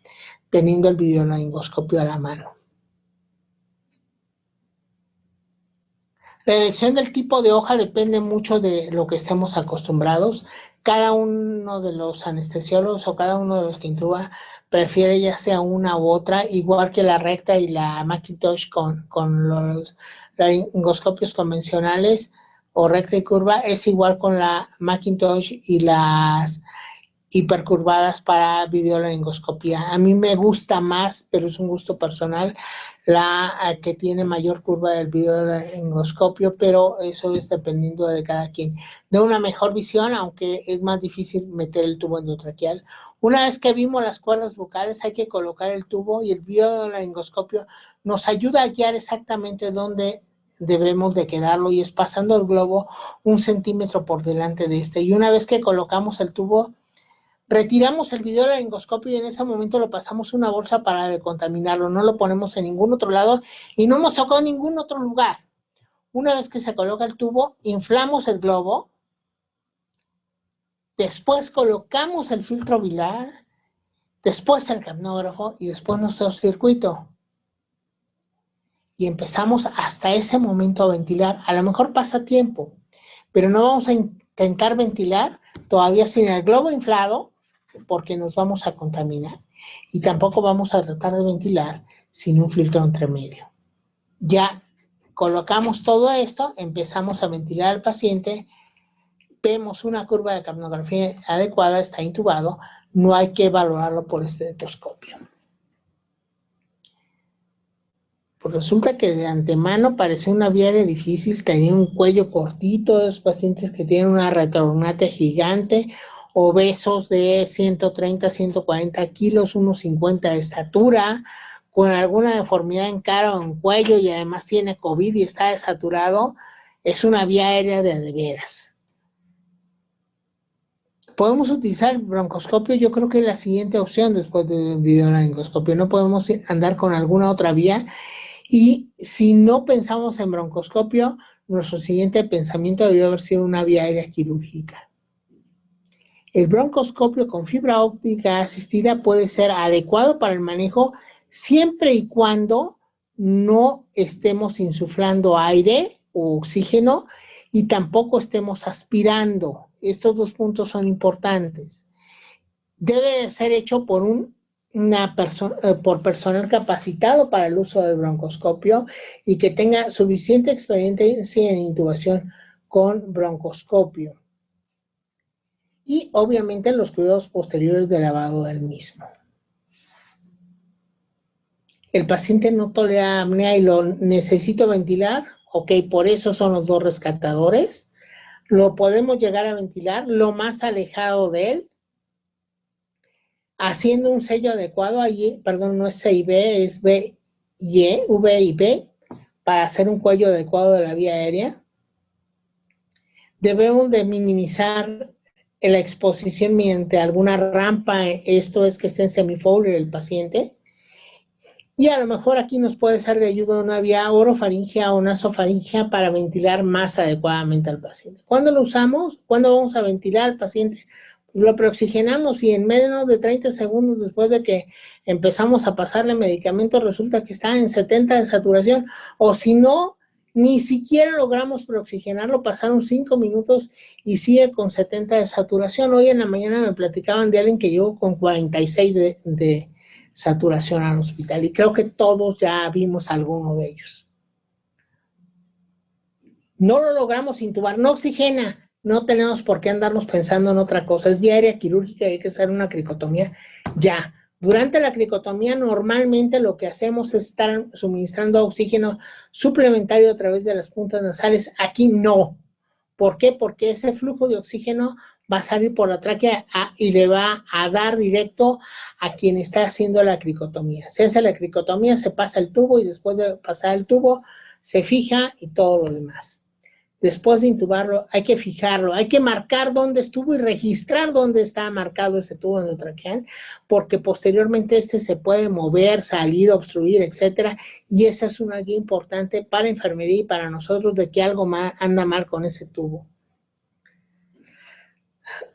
teniendo el videolaringoscopio a la mano. La elección del tipo de hoja depende mucho de lo que estemos acostumbrados. Cada uno de los anestesiólogos o cada uno de los que intuba prefiere ya sea una u otra, igual que la recta y la Macintosh con los laringoscopios convencionales o recta y curva, es igual con la Macintosh y las hipercurvadas para videolaringoscopía. A mí me gusta más, pero es un gusto personal, la que tiene mayor curva del videolaringoscopio, pero eso es dependiendo de cada quien. De una mejor visión, aunque es más difícil meter el tubo endotraqueal. Una vez que vimos las cuerdas vocales, hay que colocar el tubo y el videolaringoscopio nos ayuda a guiar exactamente dónde debemos de quedarlo y es pasando el globo 1 centímetro por delante de este. Y una vez que colocamos el tubo, retiramos el videolaringoscopio y en ese momento lo pasamos a una bolsa para decontaminarlo, no lo ponemos en ningún otro lado y no hemos tocado ningún otro lugar. Una vez que se coloca el tubo, inflamos el globo, después colocamos el filtro viral, después el capnógrafo y después nuestro circuito. Y empezamos hasta ese momento a ventilar. A lo mejor pasa tiempo, pero no vamos a intentar ventilar todavía sin el globo inflado, porque nos vamos a contaminar. Y tampoco vamos a tratar de ventilar sin un filtro entre medio. Ya colocamos todo esto, empezamos a ventilar al paciente, vemos una curva de capnografía adecuada, está intubado, no hay que valorarlo por estetoscopio. Pues resulta que de antemano parecía una vía aérea difícil, tenía un cuello cortito, esos pacientes que tienen una retornate gigante, obesos de 130, 140 kilos, unos 50 de estatura, con alguna deformidad en cara o en cuello y además tiene COVID y está desaturado, es una vía aérea de veras. Podemos utilizar el broncoscopio, yo creo que es la siguiente opción después del videolaringoscopio, no podemos andar con alguna otra vía. Y si no pensamos en broncoscopio, nuestro siguiente pensamiento debió haber sido una vía aérea quirúrgica. El broncoscopio con fibra óptica asistida puede ser adecuado para el manejo siempre y cuando no estemos insuflando aire o oxígeno y tampoco estemos aspirando. Estos dos puntos son importantes. Debe de ser hecho por por personal capacitado para el uso del broncoscopio y que tenga suficiente experiencia en intubación con broncoscopio. Y obviamente los cuidados posteriores de lavado del mismo. El paciente no tolera apnea y lo necesito ventilar, ok, por eso son los dos rescatadores. Lo podemos llegar a ventilar lo más alejado de él, haciendo un sello adecuado, allí, perdón, no es C y B, es V y B, para hacer un cuello adecuado de la vía aérea. Debemos de minimizar la exposición mediante alguna rampa, esto es que esté en semifolio el paciente. Y a lo mejor aquí nos puede ser de ayuda una vía orofaringea o nasofaringea para ventilar más adecuadamente al paciente. ¿Cuándo lo usamos? ¿Cuándo vamos a ventilar al paciente? Lo preoxigenamos y en menos de 30 segundos después de que empezamos a pasarle medicamento resulta que está en 70 de saturación, o si no, ni siquiera logramos preoxigenarlo, pasaron 5 minutos y sigue con 70 de saturación. Hoy en la mañana me platicaban de alguien que llegó con 46 de saturación al hospital y creo que todos ya vimos alguno de ellos. No lo logramos intubar, no oxigena. No tenemos por qué andarnos pensando en otra cosa. Es vía aérea quirúrgica y hay que hacer una cricotomía ya. Durante la cricotomía normalmente lo que hacemos es estar suministrando oxígeno suplementario a través de las puntas nasales. Aquí no. ¿Por qué? Porque ese flujo de oxígeno va a salir por la tráquea y le va a dar directo a quien está haciendo la cricotomía. Se hace la cricotomía, se pasa el tubo y después de pasar el tubo se fija y todo lo demás. Después de intubarlo, hay que fijarlo, hay que marcar dónde estuvo y registrar dónde está marcado ese tubo endotraqueal, porque posteriormente se puede mover, salir, obstruir, etcétera, y esa es una guía importante para enfermería y para nosotros de que algo anda mal con ese tubo.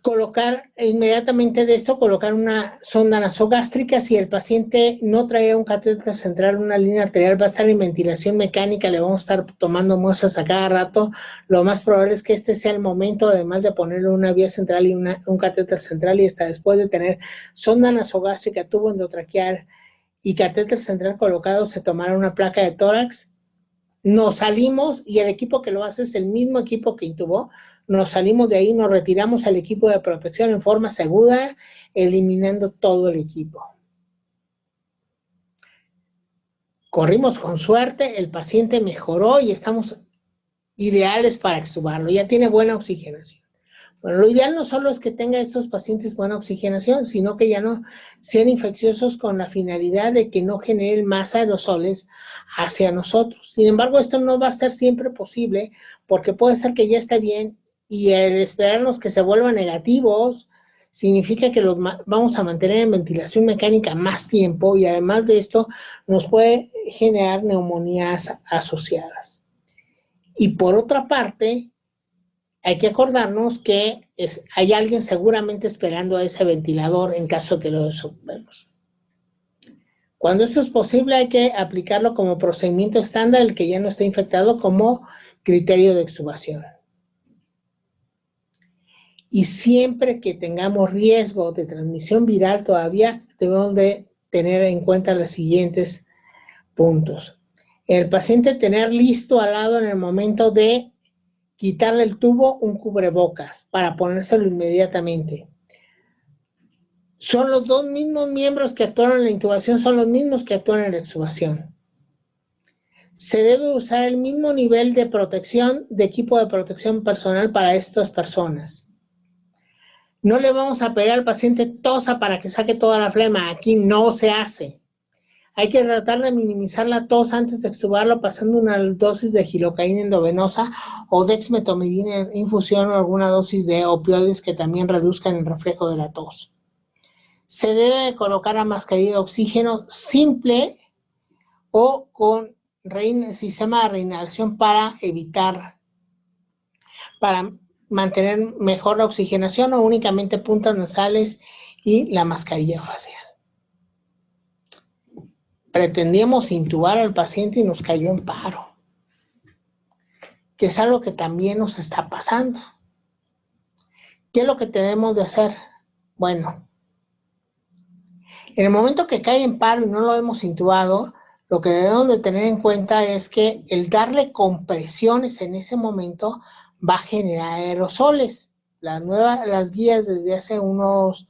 Colocar inmediatamente de esto, colocar una sonda nasogástrica. Si el paciente no trae un catéter central, una línea arterial, va a estar en ventilación mecánica, le vamos a estar tomando muestras a cada rato. Lo más probable es que este sea el momento, además de ponerle una vía central y un catéter central, y hasta después de tener sonda nasogástrica, tubo endotraqueal y catéter central colocado, se tomará una placa de tórax. Nos salimos y el equipo que lo hace es el mismo equipo que intubó. Nos salimos de ahí, nos retiramos al equipo de protección en forma segura, eliminando todo el equipo. Corrimos con suerte, el paciente mejoró y estamos ideales para extubarlo, ya tiene buena oxigenación. Bueno, lo ideal no solo es que tenga estos pacientes buena oxigenación, sino que ya no sean infecciosos con la finalidad de que no generen más aerosoles hacia nosotros. Sin embargo, esto no va a ser siempre posible porque puede ser que ya esté bien y el esperarnos que se vuelvan negativos significa que los vamos a mantener en ventilación mecánica más tiempo y además de esto nos puede generar neumonías asociadas. Y por otra parte, hay que acordarnos que hay alguien seguramente esperando a ese ventilador en caso de que lo desocupemos. Cuando esto es posible, hay que aplicarlo como procedimiento estándar, el que ya no está infectado, como criterio de extubación. Y siempre que tengamos riesgo de transmisión viral, todavía debemos de tener en cuenta los siguientes puntos. El paciente tener listo al lado en el momento de quitarle el tubo un cubrebocas para ponérselo inmediatamente. Son los dos mismos miembros que actúan en la intubación, son los mismos que actúan en la extubación. Se debe usar el mismo nivel de protección, de equipo de protección personal para estas personas. No le vamos a pedir al paciente tosa para que saque toda la flema. Aquí no se hace. Hay que tratar de minimizar la tos antes de extubarlo pasando una dosis de gilocaína endovenosa o dexmedetomidina en infusión o alguna dosis de opioides que también reduzcan el reflejo de la tos. Se debe colocar la mascarilla de oxígeno simple o con sistema de reinhalación para mantener mejor la oxigenación, o únicamente puntas nasales y la mascarilla facial. Pretendíamos intubar al paciente y nos cayó en paro, que es algo que también nos está pasando. ¿Qué es lo que tenemos de hacer? Bueno, en el momento que cae en paro y no lo hemos intubado, lo que debemos de tener en cuenta es que el darle compresiones en ese momento va a generar aerosoles. Las guías desde hace unos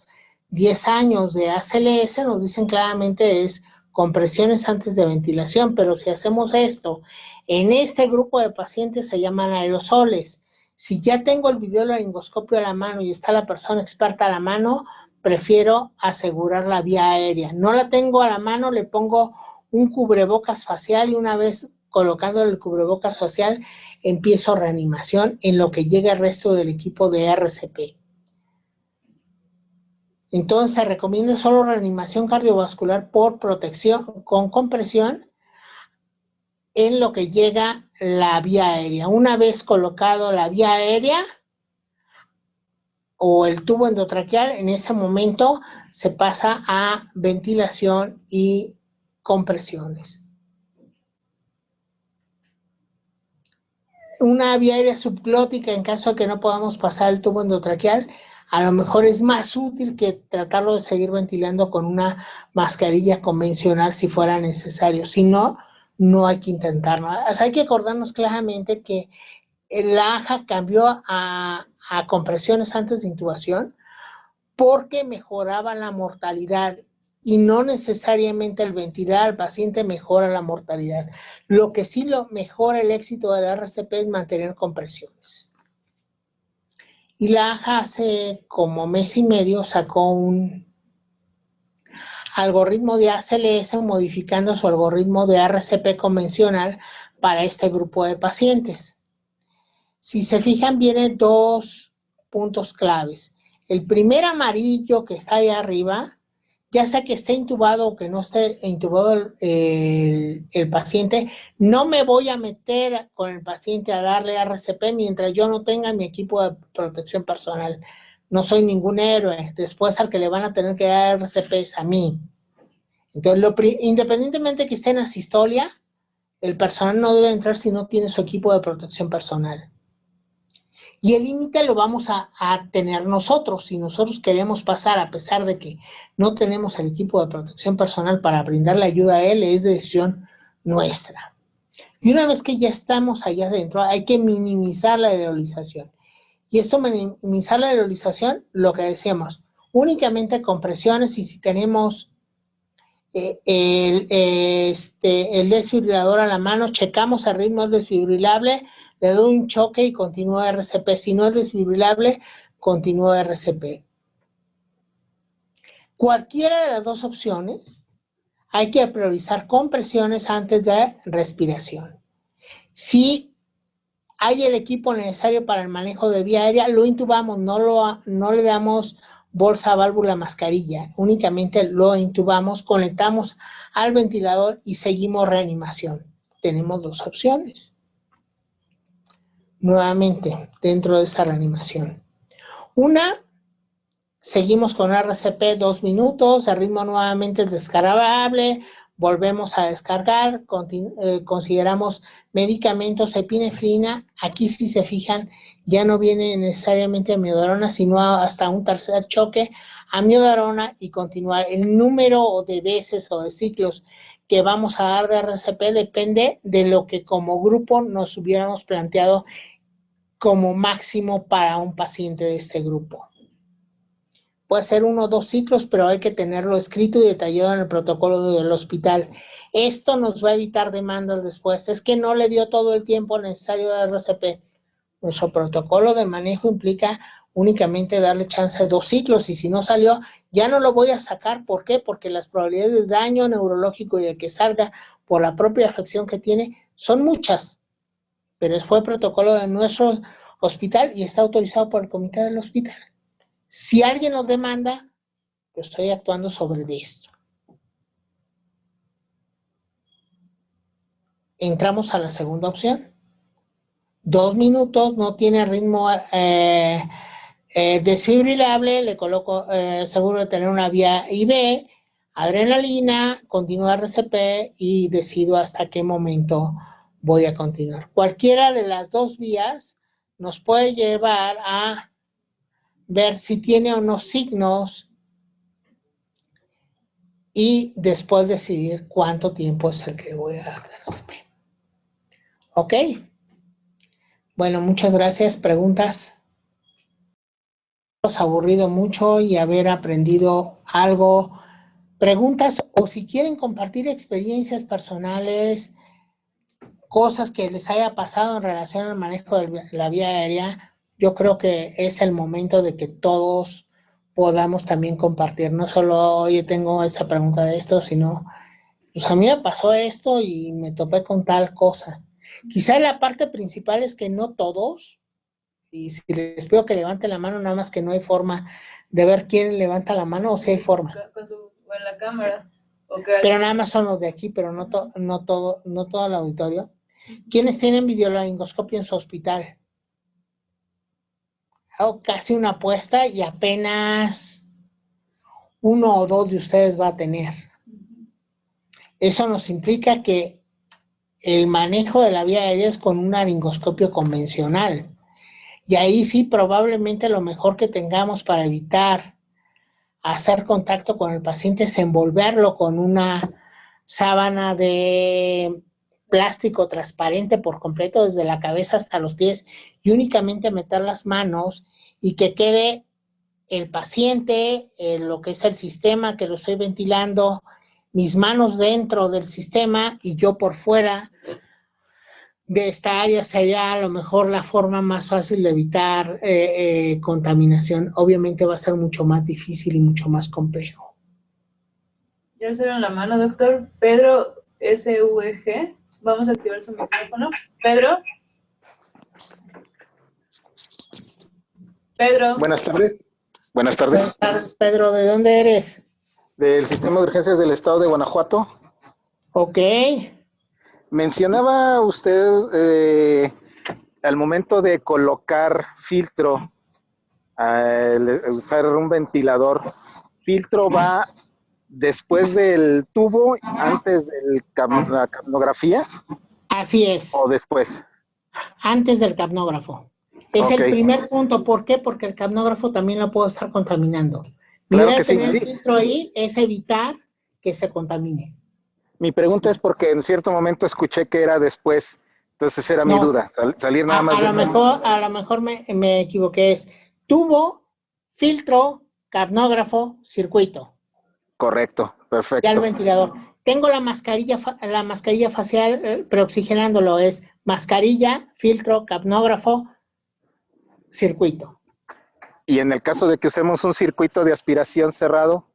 10 años de ACLS nos dicen claramente es compresiones antes de ventilación, pero si hacemos esto en este grupo de pacientes se llaman aerosoles. Si ya tengo el videolaringoscopio a la mano y está la persona experta a la mano, prefiero asegurar la vía aérea. No la tengo a la mano, le pongo un cubrebocas facial y una vez colocándole el cubrebocas facial empiezo reanimación en lo que llega el resto del equipo de RCP. Entonces se recomienda solo reanimación cardiovascular por protección con compresión en lo que llega la vía aérea. Una vez colocado la vía aérea o el tubo endotraqueal, en ese momento se pasa a ventilación y compresiones. Una vía aérea subglótica, en caso de que no podamos pasar el tubo endotraqueal, a lo mejor es más útil que tratarlo de seguir ventilando con una mascarilla convencional si fuera necesario. Si no, no hay que intentarlo. O sea, hay que acordarnos claramente que la AJA cambió a compresiones antes de intubación porque mejoraba la mortalidad y no necesariamente el ventilar al paciente mejora la mortalidad. Lo que sí lo mejora el éxito de la RCP es mantener compresiones. Y la AJA hace como mes y medio sacó un algoritmo de ACLS modificando su algoritmo de RCP convencional para este grupo de pacientes. Si se fijan, vienen dos puntos claves. El primer amarillo que está ahí arriba, ya sea que esté intubado o que no esté intubado el paciente, no me voy a meter con el paciente a darle RCP mientras yo no tenga mi equipo de protección personal. No soy ningún héroe. Después al que le van a tener que dar RCP es a mí. Entonces, independientemente que esté en asistolia, el personal no debe entrar si no tiene su equipo de protección personal. Y el límite lo vamos a tener nosotros. Si nosotros queremos pasar, a pesar de que no tenemos el equipo de protección personal para brindarle ayuda a él, es decisión nuestra. Y una vez que ya estamos allá adentro, hay que minimizar la aerolización. Y esto, minimizar la aerolización, lo que decíamos, únicamente compresiones, y si tenemos el desfibrilador a la mano, checamos el ritmo desfibrilable, le doy un choque y continúa RCP. Si no es desfibrilable, continúa RCP. Cualquiera de las dos opciones, hay que priorizar compresiones antes de respiración. Si hay el equipo necesario para el manejo de vía aérea, lo intubamos, no le damos bolsa, válvula, mascarilla, únicamente lo intubamos, conectamos al ventilador y seguimos reanimación. Tenemos dos opciones. nuevamente dentro de esta reanimación. Una, seguimos con RCP 2 minutos, el ritmo nuevamente es descargable, volvemos a descargar, consideramos medicamentos, epinefrina, aquí si se fijan ya no viene necesariamente amiodarona, sino hasta un tercer choque, amiodarona y continuar. El número de veces o de ciclos que vamos a dar de RCP depende de lo que como grupo nos hubiéramos planteado como máximo para un paciente de este grupo. Puede ser 1 o 2 ciclos, pero hay que tenerlo escrito y detallado en el protocolo del hospital. Esto nos va a evitar demandas después. Es que no le dio todo el tiempo necesario de RCP. Nuestro protocolo de manejo implica únicamente darle chance de 2 ciclos y si no salió, ya no lo voy a sacar. ¿Por qué? Porque las probabilidades de daño neurológico y de que salga por la propia afección que tiene son muchas. Pero fue protocolo de nuestro hospital y está autorizado por el comité del hospital. Si alguien nos demanda, yo estoy actuando sobre esto. Entramos a la segunda opción. 2 minutos, no tiene ritmo desfibrilable, le coloco seguro de tener una vía IV, adrenalina, continúa RCP y decido hasta qué momento voy a continuar. Cualquiera de las 2 vías nos puede llevar a ver si tiene o no signos y después decidir cuánto tiempo es el que voy a dar de RCP. ¿Ok? Bueno, muchas gracias. ¿Preguntas? Os aburrido mucho y haber aprendido algo. Preguntas o si quieren compartir experiencias personales, cosas que les haya pasado en relación al manejo de la vía aérea, yo creo que es el momento de que todos podamos también compartir. No solo, oye, tengo esa pregunta de esto, sino, pues a mí me pasó esto y me topé con tal cosa. Quizá la parte principal es que no todos, y si les pido que levanten la mano, nada más que no hay forma de ver quién levanta la mano o si hay forma. O en la cámara. Pero nada más son los de aquí, pero no todo el auditorio. ¿Quiénes tienen videolaringoscopio en su hospital? Hago casi una apuesta y apenas 1 o 2 de ustedes va a tener. Eso nos implica que el manejo de la vía aérea es con un laringoscopio convencional. Y ahí sí, probablemente lo mejor que tengamos para evitar hacer contacto con el paciente es envolverlo con una sábana de plástico transparente por completo desde la cabeza hasta los pies y únicamente meter las manos y que quede el paciente, lo que es el sistema que lo estoy ventilando, mis manos dentro del sistema y yo por fuera de esta área sería a lo mejor la forma más fácil de evitar contaminación. Obviamente va a ser mucho más difícil y mucho más complejo. Ya alzaron la mano, doctor. Pedro SVG. Vamos a activar su micrófono. Pedro. Pedro. Buenas tardes. Buenas tardes. Buenas tardes, Pedro. ¿De dónde eres? Del Sistema de Urgencias del Estado de Guanajuato. Ok. Mencionaba usted al momento de colocar filtro, al usar un ventilador, filtro va después del tubo, antes de la capnografía. Así es. ¿O después? Antes del capnógrafo. Es Okay. El primer punto. ¿Por qué? Porque el capnógrafo también lo puedo estar contaminando. Mi Claro idea que de tener sí. el filtro ahí es evitar que se contamine. Mi pregunta es porque en cierto momento escuché que era después, entonces era mi duda, salir nada más de eso. A lo mejor me equivoqué, es tubo, filtro, capnógrafo, circuito. Correcto, perfecto. Ya el ventilador. Tengo la mascarilla facial preoxigenándolo, es mascarilla, filtro, capnógrafo, circuito. Y en el caso de que usemos un circuito de aspiración cerrado,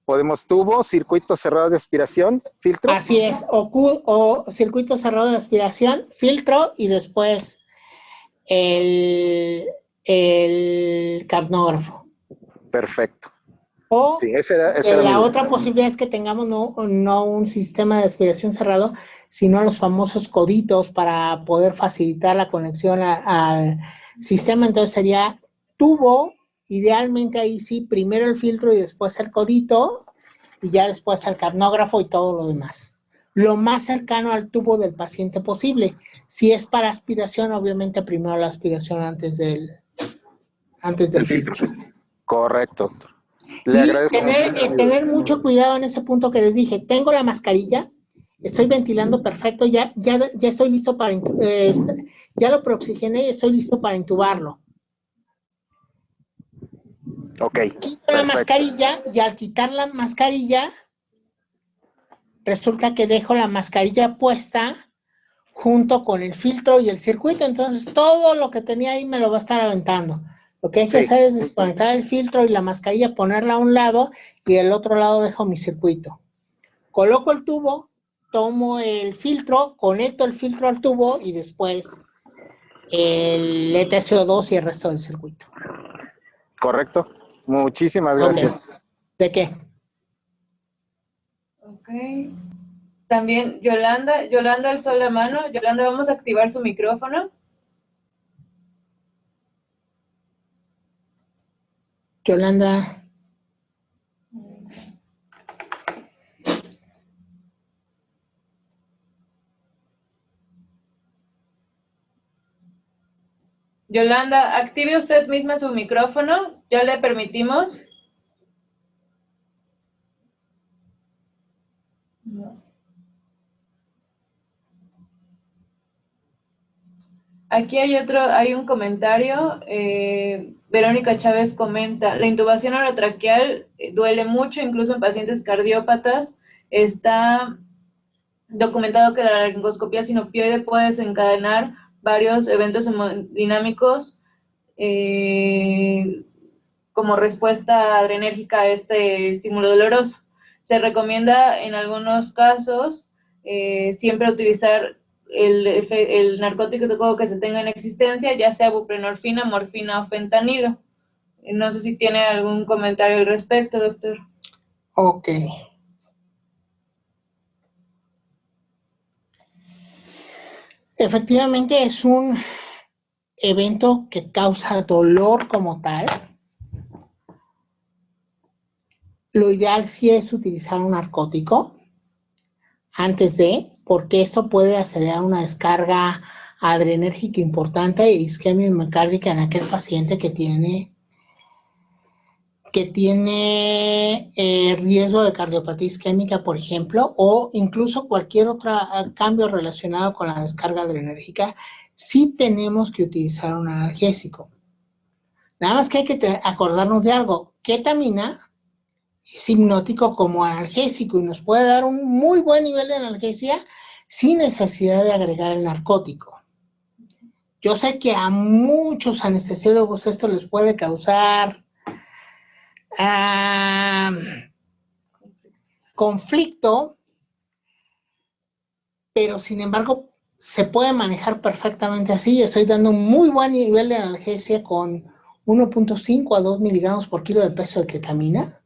podemos tubo, circuito cerrado de aspiración, filtro. Así es, o circuito cerrado de aspiración, filtro y después el capnógrafo. Perfecto. O sí, esa era la otra posibilidad es que tengamos no un sistema de aspiración cerrado, sino los famosos coditos para poder facilitar la conexión al sistema. Entonces sería tubo, idealmente ahí sí, primero el filtro y después el codito, y ya después el capnógrafo y todo lo demás. Lo más cercano al tubo del paciente posible. Si es para aspiración, obviamente primero la aspiración antes del filtro. Correcto, doctor. Le Y agradezco tener mucho cuidado en ese punto que les dije. Tengo la mascarilla, estoy ventilando perfecto, ya estoy listo para, ya lo preoxigené y estoy listo para intubarlo. Ok. Quito la mascarilla y al quitar la mascarilla, resulta que dejo la mascarilla puesta junto con el filtro y el circuito. Entonces todo lo que tenía ahí me lo va a estar aventando. Lo que hay que hacer es desconectar el filtro y la mascarilla, ponerla a un lado y del otro lado dejo mi circuito. Coloco el tubo, tomo el filtro, conecto el filtro al tubo y después el ETCO2 y el resto del circuito. Correcto. Muchísimas gracias. Okay. ¿De qué? Ok. También Yolanda alzó la mano. Yolanda, vamos a activar su micrófono. Yolanda. Yolanda, active usted misma su micrófono. Ya le permitimos. No. Aquí hay un comentario. Verónica Chávez comenta: la intubación orotraqueal duele mucho, incluso en pacientes cardiópatas. Está documentado que la laringoscopía sinopioide puede desencadenar varios eventos hemodinámicos como respuesta adrenérgica a este estímulo doloroso. Se recomienda en algunos casos siempre utilizar el narcótico que se tenga en existencia, ya sea buprenorfina, morfina o fentanilo. No sé si tiene algún comentario al respecto, doctor. Ok. Efectivamente es un evento que causa dolor como tal. Lo ideal sí es utilizar un narcótico antes de, porque esto puede acelerar una descarga adrenérgica importante e isquemia miocárdica en aquel paciente que tiene riesgo de cardiopatía isquémica, por ejemplo, o incluso cualquier otro cambio relacionado con la descarga adrenérgica. Sí tenemos que utilizar un analgésico. Nada más que hay que acordarnos de algo. Ketamina es hipnótico como analgésico y nos puede dar un muy buen nivel de analgesia sin necesidad de agregar el narcótico. Yo sé que a muchos anestesiólogos esto les puede causar conflicto, pero sin embargo se puede manejar perfectamente así. Estoy dando un muy buen nivel de analgesia con 1.5 a 2 miligramos por kilo de peso de ketamina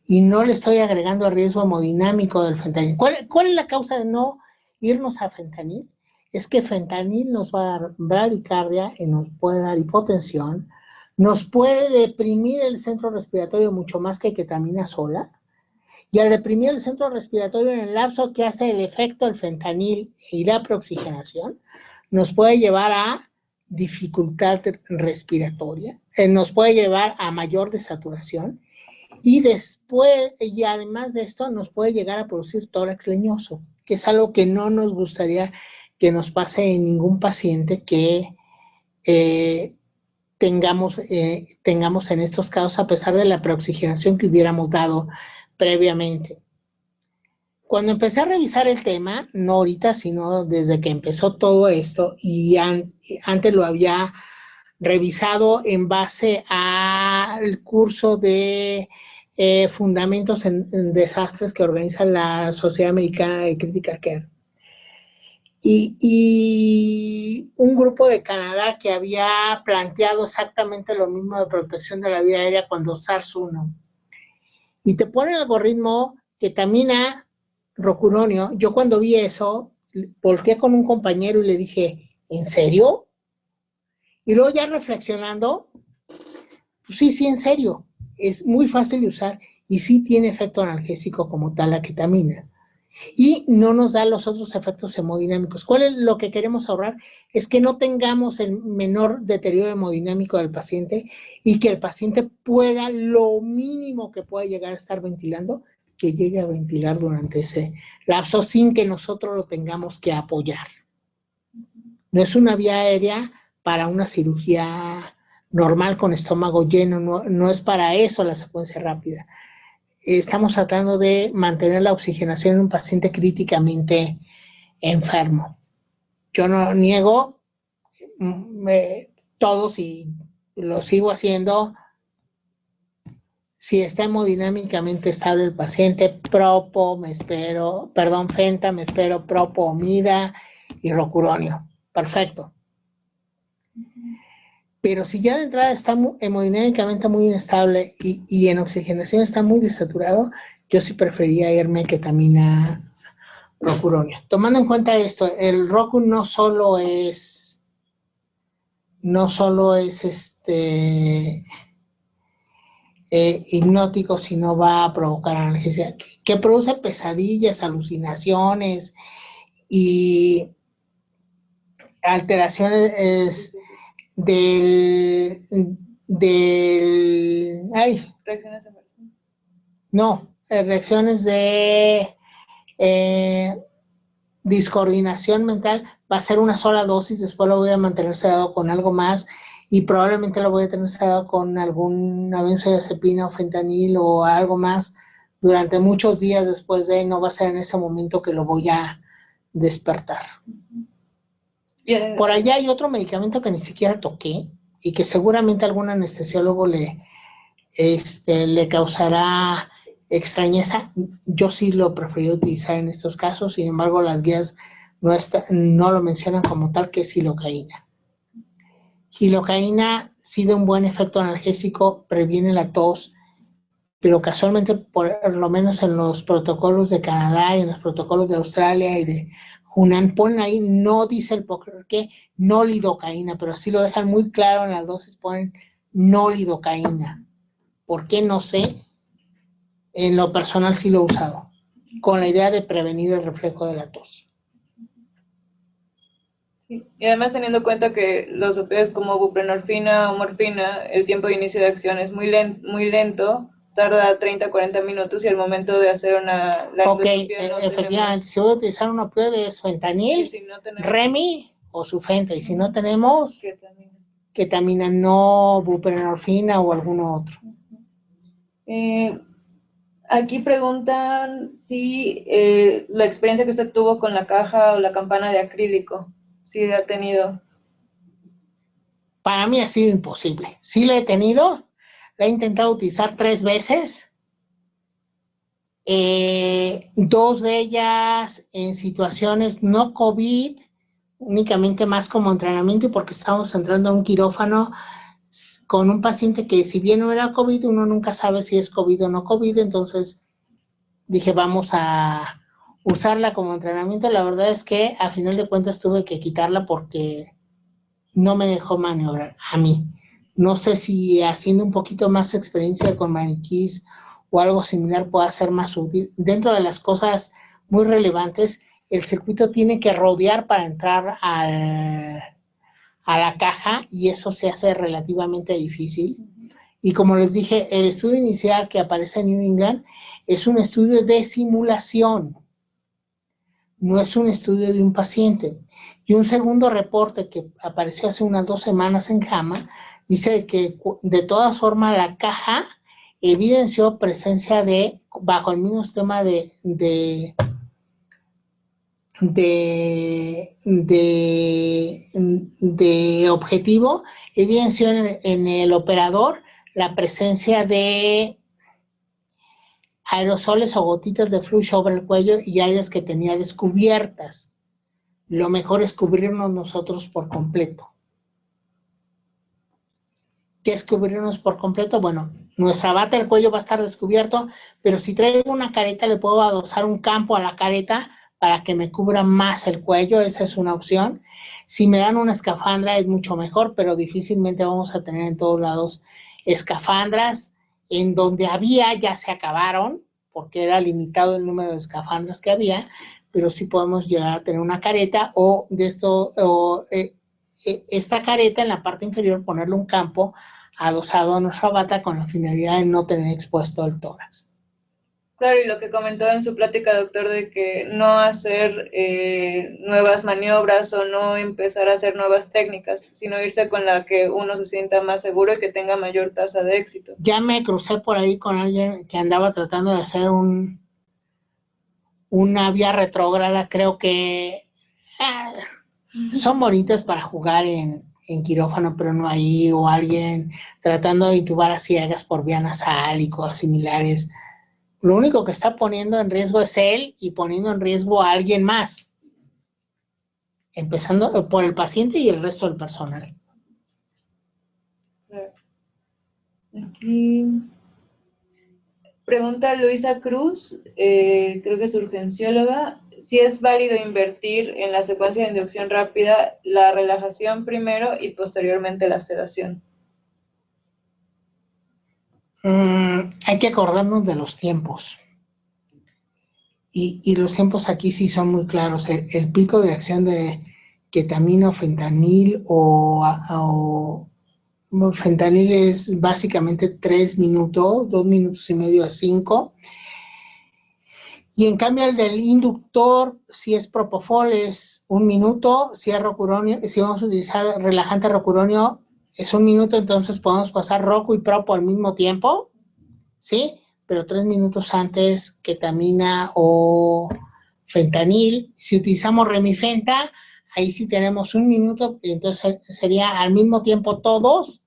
y no le estoy agregando el riesgo hemodinámico del fentanil. ¿Cuál es la causa de no irnos a fentanil? Es que fentanil nos va a dar bradicardia y nos puede dar hipotensión, nos puede deprimir el centro respiratorio mucho más que ketamina sola, y al deprimir el centro respiratorio en el lapso que hace el efecto del fentanil y la preoxigenación, nos puede llevar a dificultad respiratoria, nos puede llevar a mayor desaturación, y después, y además de esto, nos puede llegar a producir tórax leñoso, que es algo que no nos gustaría que nos pase en ningún paciente que tengamos en estos casos, a pesar de la preoxigenación que hubiéramos dado previamente. Cuando empecé a revisar el tema, no ahorita, sino desde que empezó todo esto, y antes lo había revisado en base al curso de fundamentos en desastres que organiza la Sociedad Americana de Critical Care. Y un grupo de Canadá que había planteado exactamente lo mismo de protección de la vía aérea cuando SARS-1. Y te pone el algoritmo ketamina, rocuronio. Yo cuando vi eso, volteé con un compañero y le dije, ¿en serio? Y luego ya reflexionando, pues sí, en serio, es muy fácil de usar y sí tiene efecto analgésico como tal la ketamina. Y no nos da los otros efectos hemodinámicos. ¿Cuál es lo que queremos ahorrar? Es que no tengamos el menor deterioro hemodinámico del paciente y que el paciente pueda, lo mínimo que pueda llegar a estar ventilando, que llegue a ventilar durante ese lapso sin que nosotros lo tengamos que apoyar. No es una vía aérea para una cirugía normal con estómago lleno, no es para eso la secuencia rápida. Estamos tratando de mantener la oxigenación en un paciente críticamente enfermo. Yo no niego todos y lo sigo haciendo. Si está hemodinámicamente estable el paciente, Fenta, me espero, Propo, Omida y Rocuronio. Perfecto. Pero si ya de entrada está hemodinámicamente muy inestable y en oxigenación está muy desaturado, yo sí preferiría irme ketamina rocuronio. Tomando en cuenta esto, el Roku no solo es hipnótico, sino va a provocar analgesia, que produce pesadillas, alucinaciones y alteraciones Reacciones de reacciones de discoordinación mental. Va a ser una sola dosis, después lo voy a mantener sedado con algo más y probablemente lo voy a tener sedado con alguna benzodiazepina o fentanil o algo más durante muchos días después de, no va a ser en ese momento que lo voy a despertar. Bien. Por allá hay otro medicamento que ni siquiera toqué y que seguramente algún anestesiólogo le causará extrañeza. Yo sí lo preferí utilizar en estos casos, sin embargo las guías no lo mencionan como tal, que es xilocaína. Xilocaína sí da un buen efecto analgésico, previene la tos, pero casualmente, por lo menos en los protocolos de Canadá y en los protocolos de Australia y de Hunan, ponen ahí, no dice el por qué, no lidocaína, pero sí lo dejan muy claro en las dosis, ponen no lidocaína. ¿Por qué? No sé. En lo personal sí lo he usado, con la idea de prevenir el reflejo de la tos. Sí. Y además teniendo en cuenta que los opioides como buprenorfina o morfina, el tiempo de inicio de acción es muy lento, tarda 30-40 minutos y al momento de hacer la efectivamente, si voy a utilizar un opioide es fentanil, si no tenemos, Remi o Sufenta, y si no tenemos ketamina, no buprenorfina o alguno otro. Aquí preguntan si la experiencia que usted tuvo con la caja o la campana de acrílico, si ha tenido. Para mí ha sido imposible. Sí la he tenido, la he intentado utilizar 3 veces. 2 de ellas en situaciones no COVID, únicamente más como entrenamiento, y porque estábamos entrando a un quirófano con un paciente que, si bien no era COVID, uno nunca sabe si es COVID o no COVID, entonces dije, vamos a usarla como entrenamiento. La verdad es que a final de cuentas tuve que quitarla porque no me dejó maniobrar a mí. No sé si haciendo un poquito más experiencia con maniquís o algo similar pueda ser más útil. Dentro de las cosas muy relevantes, el circuito tiene que rodear para entrar a la caja y eso se hace relativamente difícil. Y como les dije, el estudio inicial que aparece en New England es un estudio de simulación, no es un estudio de un paciente. Y un segundo reporte que apareció hace unas 2 semanas en JAMA dice que de todas formas la caja evidenció presencia bajo el mismo sistema de objetivo, evidenció en el operador la presencia de aerosoles o gotitas de flujo sobre el cuello y áreas que tenía descubiertas. Lo mejor es cubrirnos nosotros por completo. ¿Qué es cubrirnos por completo? Bueno, nuestra bata del cuello va a estar descubierto, pero si traigo una careta le puedo adosar un campo a la careta para que me cubra más el cuello, esa es una opción. Si me dan una escafandra es mucho mejor, pero difícilmente vamos a tener en todos lados escafandras. En donde había ya se acabaron, porque era limitado el número de escafandras que había, pero sí podemos llegar a tener una careta o de esto, esta careta en la parte inferior, ponerle un campo adosado a nuestra bata con la finalidad de no tener expuesto el tórax. Claro, y lo que comentó en su plática, doctor, de que no hacer nuevas maniobras o no empezar a hacer nuevas técnicas, sino irse con la que uno se sienta más seguro y que tenga mayor tasa de éxito. Ya me crucé por ahí con alguien que andaba tratando de hacer una vía retrógrada, creo que son bonitas para jugar en quirófano, pero no ahí, o alguien tratando de intubar a ciegas por vía nasal y cosas similares. Lo único que está poniendo en riesgo es él y poniendo en riesgo a alguien más, empezando por el paciente y el resto del personal. Aquí pregunta Luisa Cruz, creo que es urgencióloga, si es válido invertir en la secuencia de inducción rápida la relajación primero y posteriormente la sedación. Hay que acordarnos de los tiempos. Y los tiempos aquí sí son muy claros. El pico de acción de ketamina o fentanil fentanil es básicamente 3 minutos, 2 minutos y medio a 5. Y en cambio el del inductor, si es propofol, es 1 minuto. Si es rocuronio, si vamos a utilizar relajante rocuronio, es 1 minuto, entonces podemos pasar roco y propo al mismo tiempo, ¿sí? Pero 3 minutos antes ketamina o fentanil. Si utilizamos remifenta, ahí sí tenemos 1 minuto, y entonces sería al mismo tiempo todos,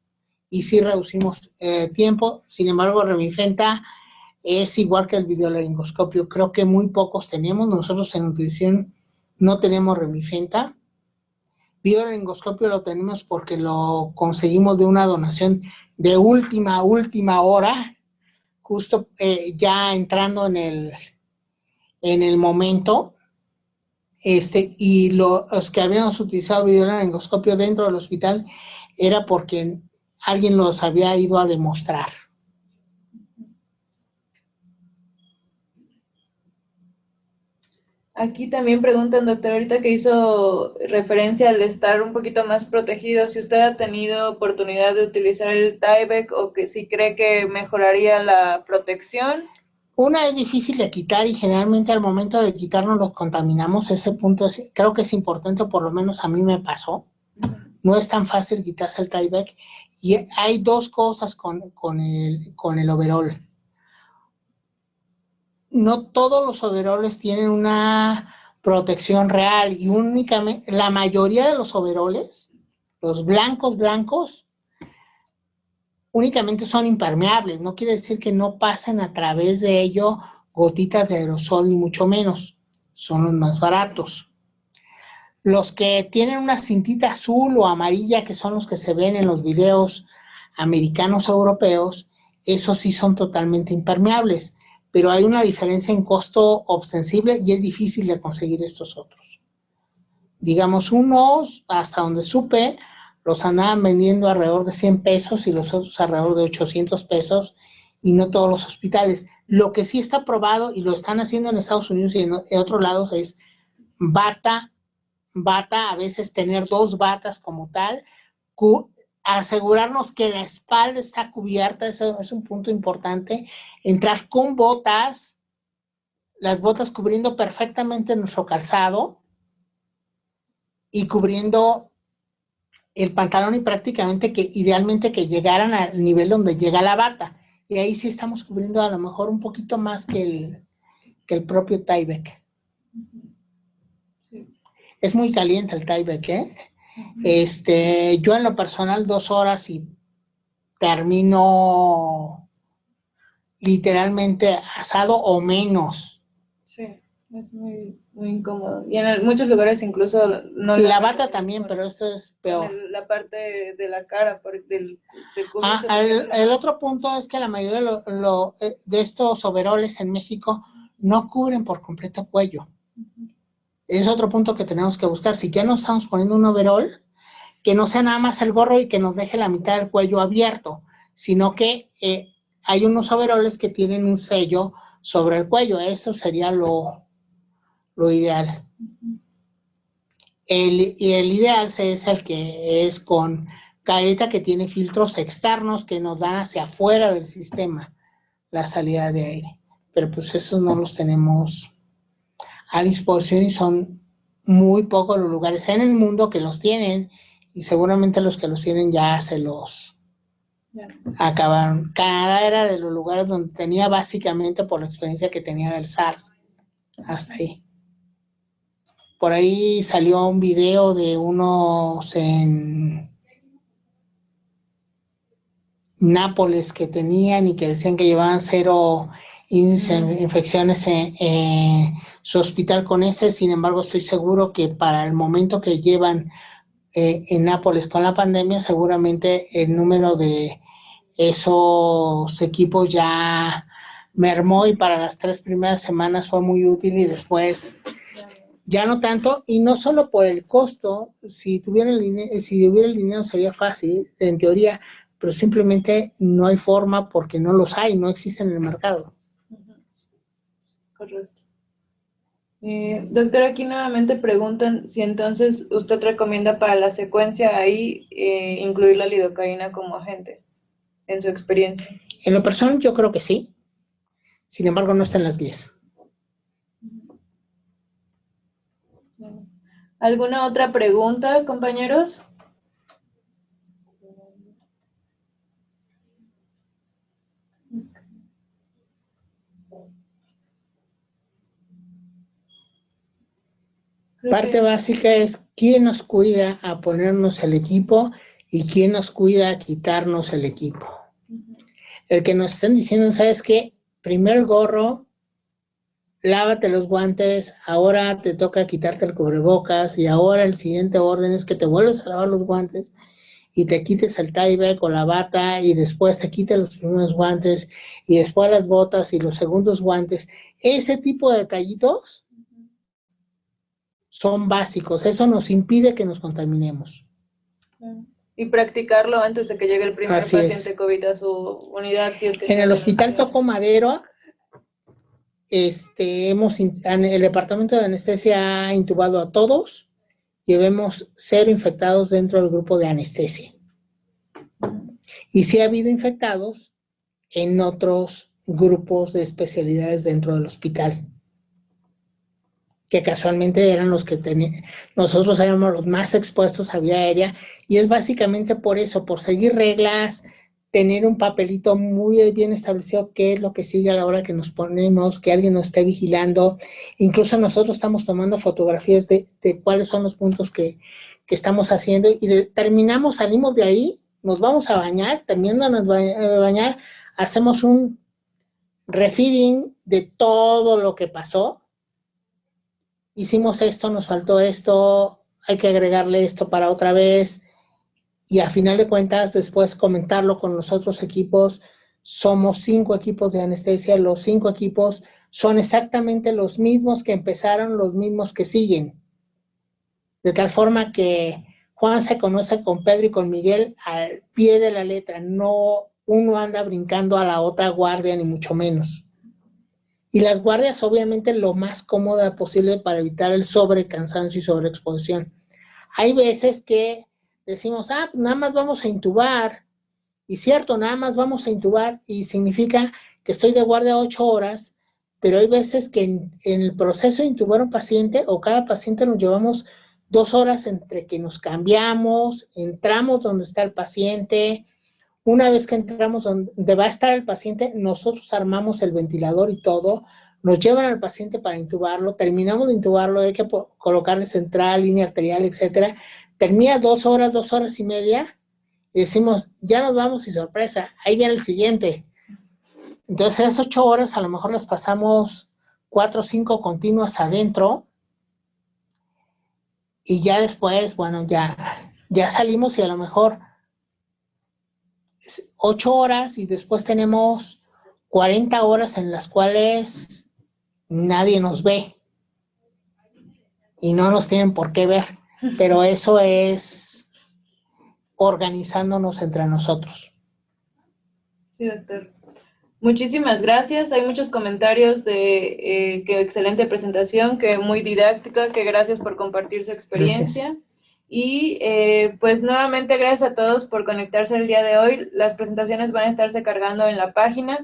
y sí reducimos tiempo. Sin embargo, remifenta es igual que el videolaringoscopio, creo que muy pocos tenemos. Nosotros en nutrición no tenemos remifenta. Videolaringoscopio lo tenemos porque lo conseguimos de una donación de última hora, justo ya entrando en el momento, y los que habíamos utilizado videolaringoscopio dentro del hospital era porque alguien los había ido a demostrar. Aquí también preguntan, doctor, ahorita que hizo referencia al estar un poquito más protegido, si usted ha tenido oportunidad de utilizar el Tyvek o que si cree que mejoraría la protección. Una es difícil de quitar y generalmente al momento de quitarnos los contaminamos. Ese punto creo que es importante, por lo menos a mí me pasó. No es tan fácil quitarse el Tyvek. Y hay dos cosas con el overol. No todos los overoles tienen una protección real y únicamente la mayoría de los overoles, los blancos, únicamente son impermeables. No quiere decir que no pasen a través de ello gotitas de aerosol, ni mucho menos. Son los más baratos. Los que tienen una cintita azul o amarilla, que son los que se ven en los videos americanos o europeos, esos sí son totalmente impermeables, pero hay una diferencia en costo ostensible y es difícil de conseguir estos otros. Digamos, unos, hasta donde supe, los andaban vendiendo alrededor de 100 pesos y los otros alrededor de 800 pesos, y no todos los hospitales. Lo que sí está probado, y lo están haciendo en Estados Unidos y en otros lados, es bata, a veces tener 2 batas como tal, asegurarnos que la espalda está cubierta, eso es un punto importante, entrar con botas, las botas cubriendo perfectamente nuestro calzado y cubriendo el pantalón, y prácticamente que idealmente que llegaran al nivel donde llega la bata, y ahí sí estamos cubriendo a lo mejor un poquito más que el propio Tyvek. Es muy caliente el Tyvek, yo en lo personal 2 horas y termino literalmente asado o menos. Sí, es muy, muy incómodo. Y en muchos lugares incluso no. La bata también, pero esto es peor. La parte de la cara, del el otro punto es que la mayoría de estos overoles en México no cubren por completo cuello. Es otro punto que tenemos que buscar. Si ya nos estamos poniendo un overall, que no sea nada más el gorro y que nos deje la mitad del cuello abierto, sino que hay unos overoles que tienen un sello sobre el cuello. Eso sería lo ideal. El ideal es el que es con careta, que tiene filtros externos que nos dan hacia afuera del sistema la salida de aire. Pero pues esos no los tenemos a disposición y son muy pocos los lugares en el mundo que los tienen, y seguramente los que los tienen ya se los acabaron. Canadá era de los lugares donde tenía, básicamente por la experiencia que tenía del SARS. Hasta ahí. Por ahí salió un video de unos en Nápoles que tenían y que decían que llevaban 0 índice de infecciones en su hospital con ese. Sin embargo, estoy seguro que para el momento que llevan en Nápoles con la pandemia, seguramente el número de esos equipos ya mermó, y para las 3 primeras semanas fue muy útil y después ya no tanto. Y no solo por el costo, si hubiera el dinero sería fácil, en teoría, pero simplemente no hay forma porque no los hay, no existen en el mercado. Correcto. Doctor, aquí nuevamente preguntan si entonces usted recomienda para la secuencia ahí incluir la lidocaína como agente, en su experiencia. En lo personal yo creo que sí, sin embargo no está en las guías. ¿Alguna otra pregunta, compañeros? Parte básica es quién nos cuida a ponernos el equipo y quién nos cuida a quitarnos el equipo. El que nos estén diciendo, ¿sabes qué? Primero el gorro, lávate los guantes, ahora te toca quitarte el cubrebocas, y ahora el siguiente orden es que te vuelves a lavar los guantes y te quites el tie-back o la bata, y después te quites los primeros guantes y después las botas y los segundos guantes. Ese tipo de detallitos son básicos. Eso nos impide que nos contaminemos. Y practicarlo antes de que llegue el primer Así paciente es. COVID a su unidad. Si es que en el hospital Toco Madero, el departamento de anestesia ha intubado a todos y vemos 0 infectados dentro del grupo de anestesia. Y sí ha habido infectados en otros grupos de especialidades dentro del hospital, que casualmente eran los que nosotros éramos los más expuestos a vía aérea, y es básicamente por eso, por seguir reglas, tener un papelito muy bien establecido qué es lo que sigue a la hora que nos ponemos, que alguien nos esté vigilando. Incluso nosotros estamos tomando fotografías de cuáles son los puntos que estamos haciendo, y salimos de ahí, nos vamos a bañar, terminando de bañar, hacemos un refeeding de todo lo que pasó. Hicimos esto, nos faltó esto, hay que agregarle esto para otra vez, y a final de cuentas después comentarlo con los otros equipos. Somos 5 equipos de anestesia, los 5 equipos son exactamente los mismos que empezaron, los mismos que siguen, de tal forma que Juan se conoce con Pedro y con Miguel al pie de la letra, no uno anda brincando a la otra guardia, ni mucho menos. Y las guardias, obviamente, lo más cómoda posible para evitar el sobrecansancio y sobreexposición. Hay veces que decimos, nada más vamos a intubar, y cierto, nada más vamos a intubar, y significa que estoy de guardia 8 horas, pero hay veces que en el proceso de intubar un paciente, o cada paciente nos llevamos 2 horas entre que nos cambiamos, entramos donde está el paciente. Una vez que entramos donde va a estar el paciente, nosotros armamos el ventilador y todo, nos llevan al paciente para intubarlo, terminamos de intubarlo, hay que colocarle central, línea arterial, etcétera. Termina 2 horas, 2 horas y media, y decimos, ya nos vamos, y sorpresa, ahí viene el siguiente. Entonces, esas 8 horas a lo mejor las pasamos 4 o 5 continuas adentro, y ya después, bueno, ya salimos, y a lo mejor 8 horas, y después tenemos 40 horas en las cuales nadie nos ve. y no nos tienen por qué ver, pero eso es organizándonos entre nosotros. Sí, doctor. Muchísimas gracias. Hay muchos comentarios de que excelente presentación, que muy didáctica, que gracias por compartir su experiencia. Gracias. Y pues nuevamente gracias a todos por conectarse el día de hoy. Las presentaciones van a estarse cargando en la página.